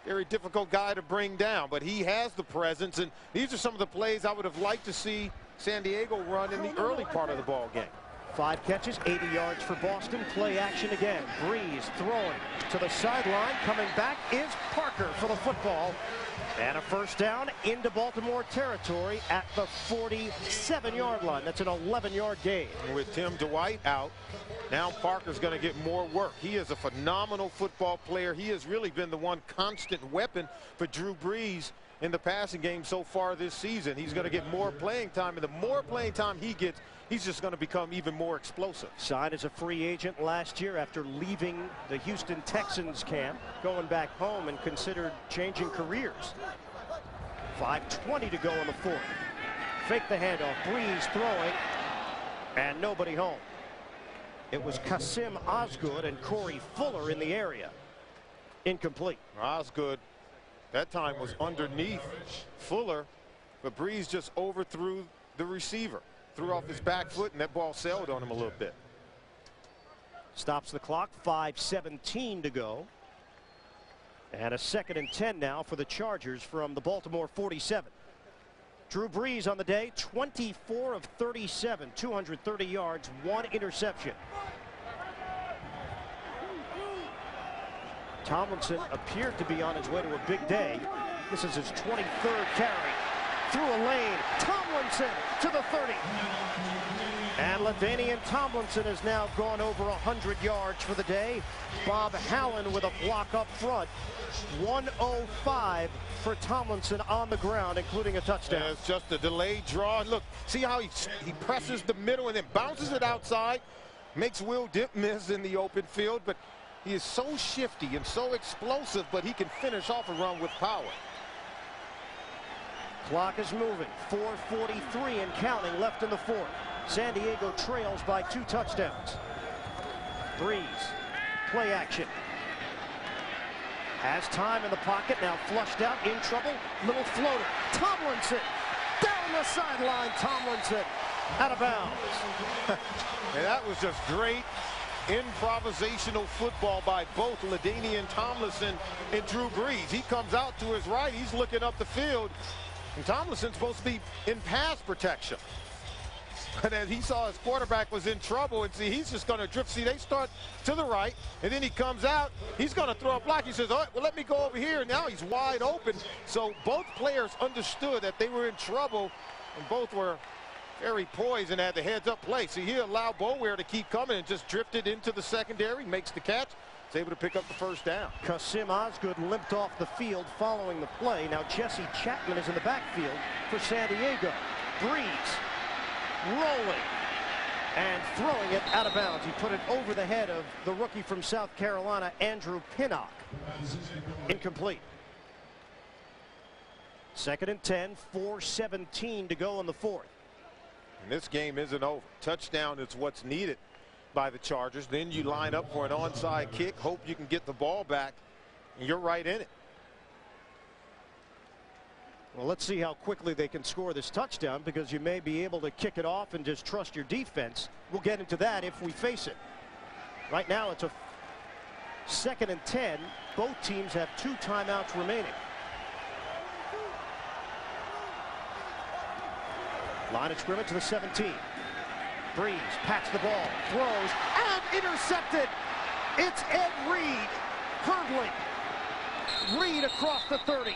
very difficult guy to bring down, but he has the presence, and these are some of the plays I would have liked to see San Diego run in the early part of the ball game. 5 catches, 80 yards for Boston. Play action again. Breeze throwing to the sideline. Coming back is Parker for the football. And a first down into Baltimore territory at the 47-yard line. That's an 11-yard gain. With Tim Dwight out, now Parker's going to get more work. He is a phenomenal football player. He has really been the one constant weapon for Drew Brees in the passing game so far this season. He's going to get more playing time, and the more playing time he gets, he's just going to become even more explosive. Signed as a free agent last year after leaving the Houston Texans camp, going back home and considered changing careers. 5:20 to go in the fourth. Fake the handoff. Breeze throwing, and nobody home. It was Kasim Osgood and Corey Fuller in the area. Incomplete. Osgood, that time, was underneath Fuller, but Breeze just overthrew the receiver. Threw off his back foot, and that ball sailed on him a little bit. Stops the clock. 5:17 to go. And a 2nd and 10 now for the Chargers from the Baltimore 47. Drew Brees on the day, 24 of 37, 230 yards, 1 interception. Tomlinson appeared to be on his way to a big day. This is his 23rd carry. Through a lane, Tomlinson to the 30. And LaDainian Tomlinson has now gone over 100 yards for the day. Bob Hallen with a block up front. 105 for Tomlinson on the ground, including a touchdown. It's just a delayed draw. Look, see how he presses the middle and then bounces it outside. Makes Will Dipp miss in the open field, but he is so shifty and so explosive, but he can finish off a run with power. Clock is moving. 4:43 and counting left in the fourth. San Diego trails by 2 touchdowns. Breeze, play action. Has time in the pocket, now flushed out, in trouble. Little floater. Tomlinson, down the sideline. Tomlinson, out of bounds. And that was just great improvisational football by both LaDainian Tomlinson and Drew Brees. He comes out to his right, he's looking up the field, and Tomlinson's supposed to be in pass protection. And as he saw his quarterback was in trouble, and see, he's just going to drift. See, they start to the right, and then he comes out. He's going to throw a block. He says, all right, well, let me go over here. Now he's wide open. So both players understood that they were in trouble, and both were very poised and had the heads-up play. So he allowed Boulware to keep coming and just drifted into the secondary, makes the catch. Is able to pick up the first down. Kasim Osgood limped off the field following the play. Now Jesse Chapman is in the backfield for San Diego. Breeze rolling and throwing it out of bounds. He put it over the head of the rookie from South Carolina, Andrew Pinnock. Incomplete. 2nd and 10, 4:17 to go in the fourth. And this game isn't over. Touchdown is what's needed by the Chargers. Then you line up for an onside kick, hope you can get the ball back, and you're right in it. Well, let's see how quickly they can score this touchdown, because you may be able to kick it off and just trust your defense. We'll get into that if we face it. Right now it's a 2nd and 10. Both teams have 2 timeouts remaining. Line of scrimmage to the 17. Breeze pats the ball, throws, and intercepted. It's Ed Reed hurdling. Reed across the 30.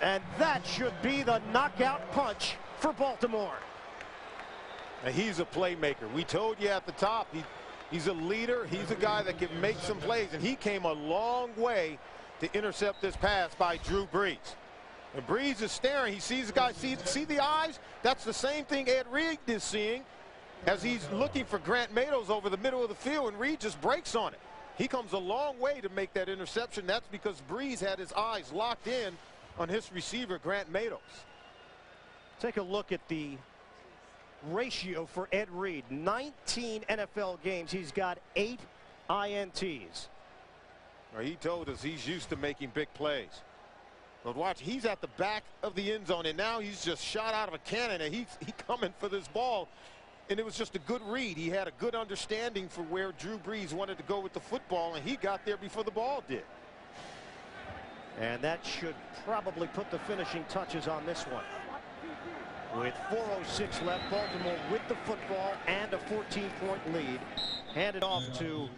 And that should be the knockout punch for Baltimore. And he's a playmaker. We told you at the top, he's a leader. He's a guy that can make some plays, and he came a long way to intercept this pass by Drew Brees. And Brees is staring. He sees the guy. See the eyes? That's the same thing Ed Reed is seeing as he's looking for Grant Matos over the middle of the field, and Reed just breaks on it. He comes a long way to make that interception. That's because Brees had his eyes locked in on his receiver, Grant Matos. Take a look at the ratio for Ed Reed. 19 NFL games. He's got 8 INTs. Well, he told us he's used to making big plays. But watch, he's at the back of the end zone, and now he's just shot out of a cannon, and he's coming for this ball. And it was just a good read. He had a good understanding for where Drew Brees wanted to go with the football, and he got there before the ball did. And that should probably put the finishing touches on this one. With 4:06 left, Baltimore with the football and a 14-point lead. Handed off to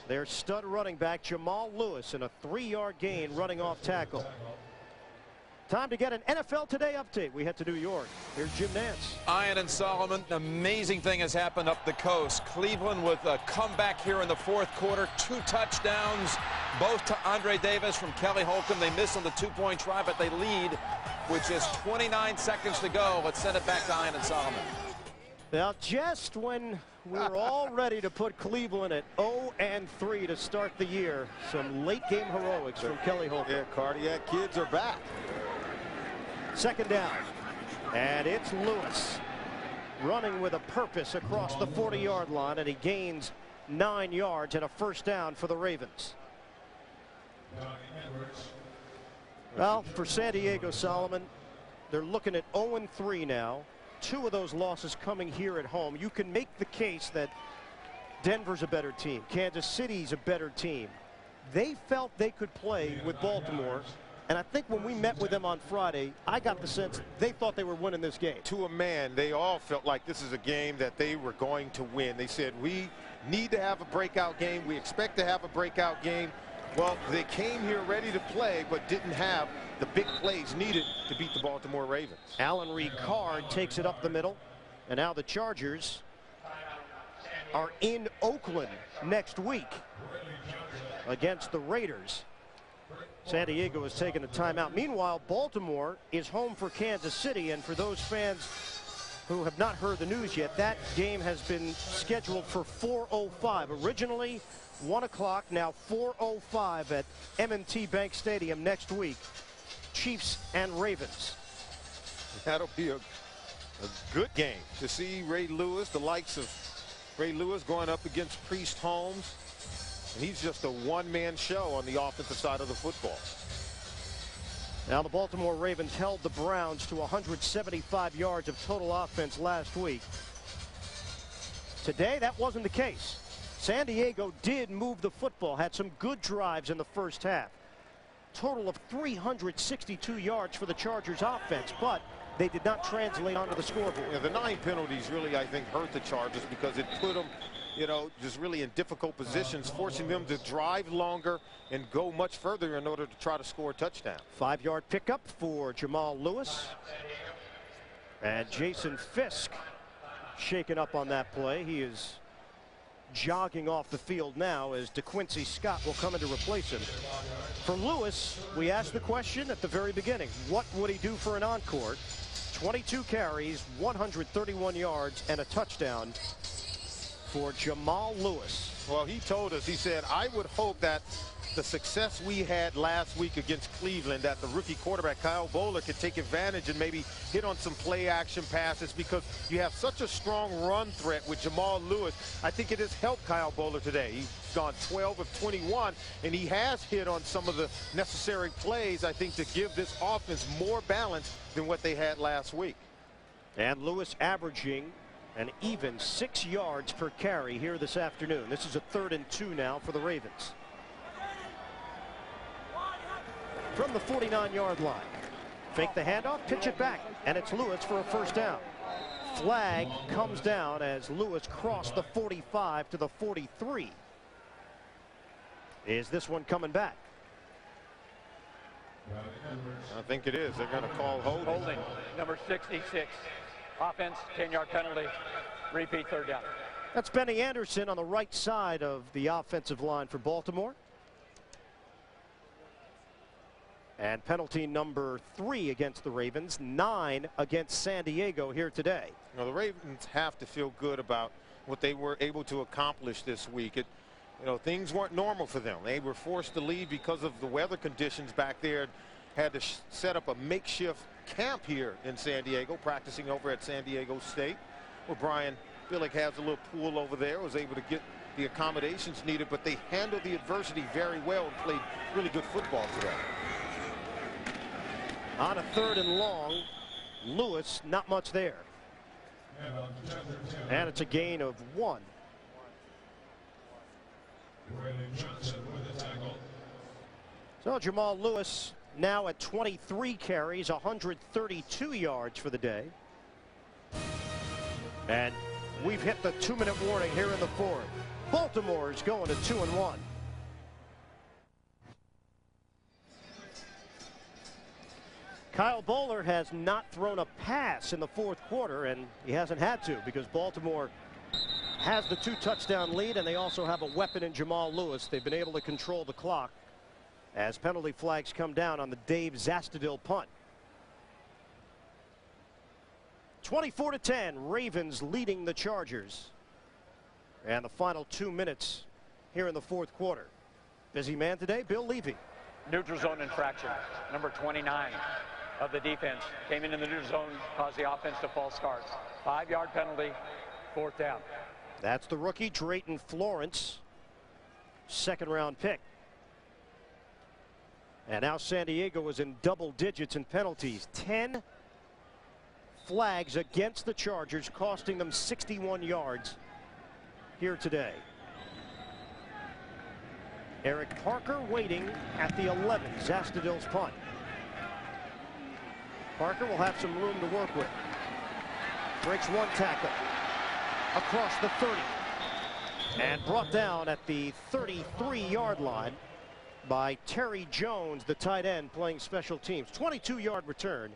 their stud running back, Jamal Lewis, and a 3-yard gain running off tackle. Time to get an NFL Today update. We head to New York. Here's Jim Nance. Ian and Solomon, an amazing thing has happened up the coast. Cleveland with a comeback here in the fourth quarter. 2 touchdowns, both to Andre Davis from Kelly Holcomb. They miss on the 2-point try, but they lead with just 29 seconds to go. Let's send it back to Ian and Solomon. Now, just when we were all ready to put Cleveland at 0-3 to start the year, some late game heroics from Kelly Holcomb. Yeah, cardiac kids are back. 2nd down, and it's Lewis running with a purpose across the 40-yard line, and he gains 9 yards and a 1st down for the Ravens. Well, for San Diego, Solomon, they're looking at 0-3 now. 2 of those losses coming here at home. You can make the case that Denver's a better team. Kansas City's a better team. They felt they could play with Baltimore. And I think when we met with them on Friday, I got the sense they thought they were winning this game. To a man, they all felt like this is a game that they were going to win. They said, we need to have a breakout game. We expect to have a breakout game. Well, they came here ready to play, but didn't have the big plays needed to beat the Baltimore Ravens. Alan Ricard takes it up the middle, and now the Chargers are in Oakland next week against the Raiders. San Diego has taken a timeout. Meanwhile, Baltimore is home for Kansas City, and for those fans who have not heard the news yet, that game has been scheduled for 4:05. Originally 1 o'clock, now 4:05 at M&T Bank Stadium next week. Chiefs and Ravens. That'll be a good game to see Ray Lewis, the likes of Ray Lewis going up against Priest Holmes. And he's just a one-man show on the offensive side of the football. Now the Baltimore Ravens held the Browns to 175 yards of total offense last week. Today, that wasn't the case. San Diego did move the football, had some good drives in the first half. Total of 362 yards for the Chargers offense, but they did not translate onto the scoreboard. Yeah, the 9 penalties really, I think, hurt the Chargers because it put them, you know, just really in difficult positions, forcing them to drive longer and go much further in order to try to score a touchdown. 5-yard pickup for Jamal Lewis. And Jason Fisk shaken up on that play. He is jogging off the field now as DeQuincy Scott will come in to replace him. For Lewis, we asked the question at the very beginning, what would he do for an encore? 22 carries, 131 yards, and a touchdown for Jamal Lewis. Well, he told us, he said, I would hope that the success we had last week against Cleveland, that the rookie quarterback Kyle Bowler could take advantage and maybe hit on some play action passes, because you have such a strong run threat with Jamal Lewis. I think it has helped Kyle Bowler today. He's gone 12 of 21, and he has hit on some of the necessary plays, I think, to give this offense more balance than what they had last week. And Lewis averaging an even 6 yards per carry here this afternoon. This is a 3rd and 2 now for the Ravens. From the 49-yard line. Fake the handoff, pitch it back, and it's Lewis for a first down. Flag comes down as Lewis crossed the 45 to the 43. Is this one coming back? I think it is. They're going to call holding. Holding, number 66. Offense, 10-yard penalty. Repeat, 3rd down. That's Benny Anderson on the right side of the offensive line for Baltimore. And penalty number 3 against the Ravens, 9 against San Diego here today. Now, the Ravens have to feel good about what they were able to accomplish this week. Things weren't normal for them. They were forced to leave because of the weather conditions back there. Had to set up a makeshift camp here in San Diego, practicing over at San Diego State, where Brian Billick has a little pool over there, was able to get the accommodations needed, but they handled the adversity very well and played really good football today. On a 3rd and long, Lewis not much there. And it's a gain of 1. So Jamal Lewis now at 23 carries, 132 yards for the day. And we've hit the 2-minute warning here in the 4th. Baltimore is going to 2-1. Kyle Bowler has not thrown a pass in the 4th quarter, and he hasn't had to because Baltimore has the 2-touchdown lead, and they also have a weapon in Jamal Lewis. They've been able to control the clock as penalty flags come down on the Dave Zastudil punt. 24-10, Ravens leading the Chargers. And the final 2 minutes here in the 4th quarter. Busy man today, Bill Levy. Neutral zone infraction, number 29 of the defense. Came in the neutral zone, caused the offense to false starts. 5-yard penalty, 4th down. That's the rookie, Drayton Florence, 2nd-round pick. And now San Diego is in double digits in penalties. 10 flags against the Chargers, costing them 61 yards here today. Eric Parker waiting at the 11, Zastudil's punt. Parker will have some room to work with. Breaks 1 tackle across the 30 and brought down at the 33-yard line. by Terry Jones, the tight end, playing special teams. 22-yard return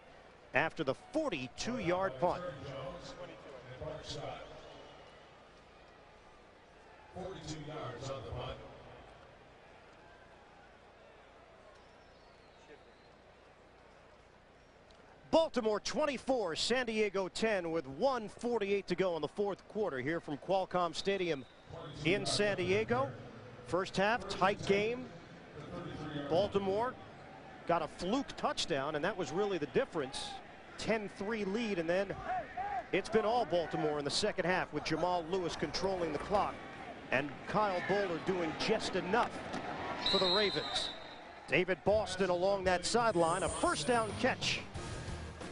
after the 42-yard punt. 42 yards on the punt. Baltimore 24, San Diego 10 with 1:48 to go in the fourth quarter here from Qualcomm Stadium in San Diego. First half, tight game. Baltimore got a fluke touchdown, and that was really the difference. 10-3 lead, and then it's been all Baltimore in the second half with Jamal Lewis controlling the clock and Kyle Bowler doing just enough for the Ravens. David Boston along that sideline, a first down catch.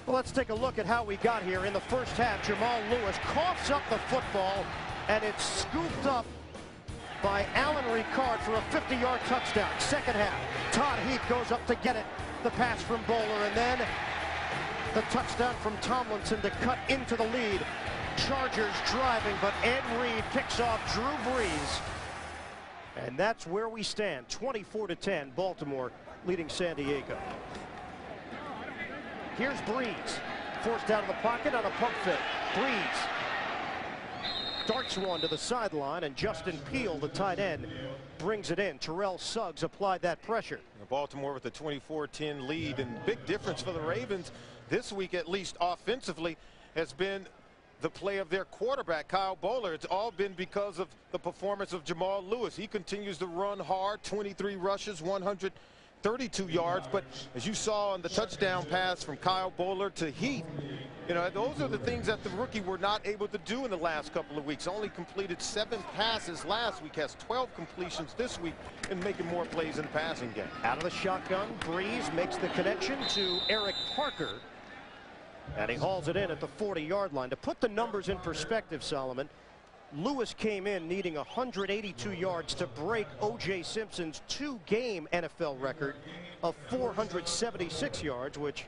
Well, let's take a look at how we got here. In the first half, Jamal Lewis coughs up the football, and it's scooped up by Alan Ricard for a 50-yard touchdown. Second half, Todd Heath goes up to get it. The pass from Bowler, and then the touchdown from Tomlinson to cut into the lead. Chargers driving, but Ed Reed picks off Drew Brees. And that's where we stand, 24-10, Baltimore leading San Diego. Here's Brees, forced out of the pocket on a pump fake. Brees darts one to the sideline, and Justin Peele, the tight end, brings it in. Terrell Suggs applied that pressure. Baltimore with a 24-10 lead, and big difference for the Ravens this week, at least offensively, has been the play of their quarterback, Kyle Bowler. It's all been because of the performance of Jamal Lewis. He continues to run hard, 23 rushes, 132 yards, but as you saw on the touchdown pass from Kyle Bowler to Heath, you know, those are the things that the rookie were not able to do in the last couple of weeks. Only completed 7 passes last week, has 12 completions this week, and making more plays in the passing game. Out of the shotgun, Brees makes the connection to Eric Parker, and he hauls it in at the 40-yard line. To put the numbers in perspective, Solomon, Lewis came in needing 182 yards to break O.J. Simpson's 2-game NFL record of 476 yards, which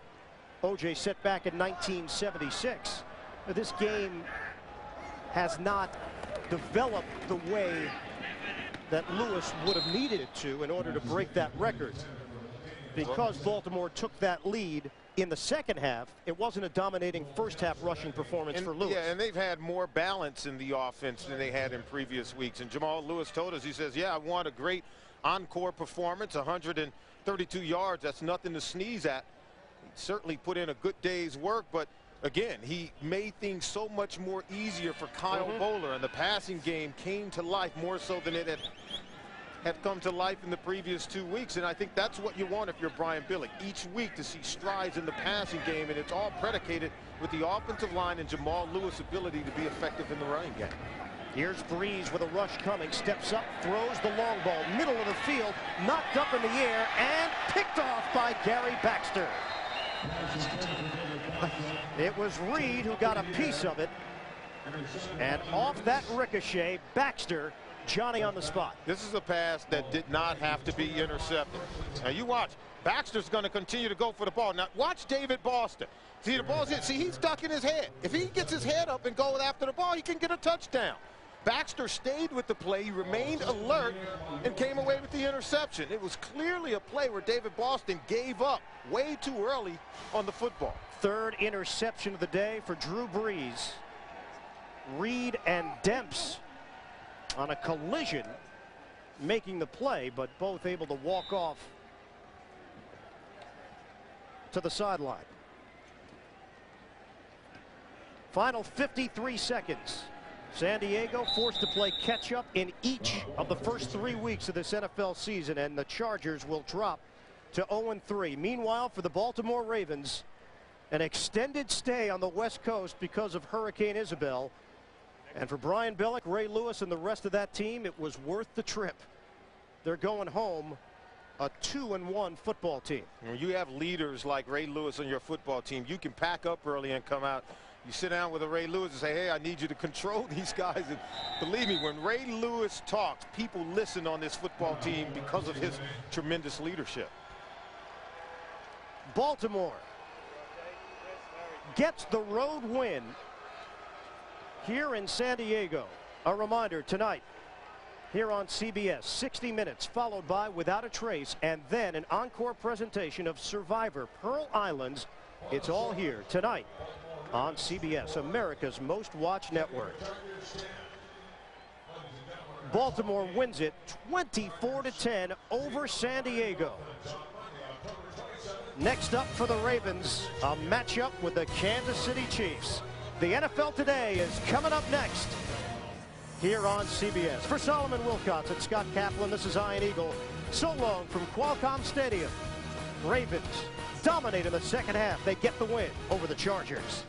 O.J. set back in 1976. This game has not developed the way that Lewis would have needed it to in order to break that record. Because Baltimore took that lead in the second half, it wasn't a dominating first half rushing performance for Lewis. Yeah, and they've had more balance in the offense than they had in previous weeks. And Jamal Lewis told us, he says, yeah, I want a great encore performance, 132 yards. That's nothing to sneeze at. He certainly put in a good day's work, but again, he made things so much more easier for Kyle Bowler, and the passing game came to life more so than it had come to life in the previous 2 weeks. And I think that's what you want if you're Brian Billick, each week to see strides in the passing game, and it's all predicated with the offensive line and Jamal Lewis' ability to be effective in the running game. Here's Brees with a rush coming, steps up, throws the long ball, middle of the field, knocked up in the air, and picked off by Gary Baxter. It was Reed who got a piece of it, and off that ricochet, Baxter, Johnny on the spot. This is a pass that did not have to be intercepted. Now you watch, Baxter's going to continue to go for the ball. Now watch David Boston. See, the ball's hit. See, he's ducking his head. If he gets his head up and goes after the ball, he can get a touchdown. Baxter stayed with the play, he remained alert, and came away with the interception. It was clearly a play where David Boston gave up way too early on the football. Third interception of the day for Drew Brees. Reed and Demps on a collision making the play, but both able to walk off to the sideline. Final 53 seconds. San Diego forced to play catch up in each of the first 3 weeks of this NFL season, and the Chargers will drop to 0-3. Meanwhile, for the Baltimore Ravens, an extended stay on the West Coast because of Hurricane Isabel. And for Brian Billick, Ray Lewis, and the rest of that team, it was worth the trip. They're going home a 2-1 football team. When you have leaders like Ray Lewis on your football team, you can pack up early and come out. You sit down with a Ray Lewis and say, hey, I need you to control these guys. And believe me, when Ray Lewis talks, people listen on this football team because of his tremendous leadership. Baltimore gets the road win here in San Diego. A reminder tonight, here on CBS. 60 minutes followed by Without a Trace, and then an encore presentation of Survivor Pearl Islands. It's all here tonight on CBS, America's most watched network. Baltimore wins it 24-10 over San Diego. Next up for the Ravens, a matchup with the Kansas City Chiefs. The NFL Today is coming up next here on CBS. For Solomon Wilcots and Scott Kaplan, this is Ian Eagle. So long from Qualcomm Stadium. Ravens dominate in the second half. They get the win over the Chargers.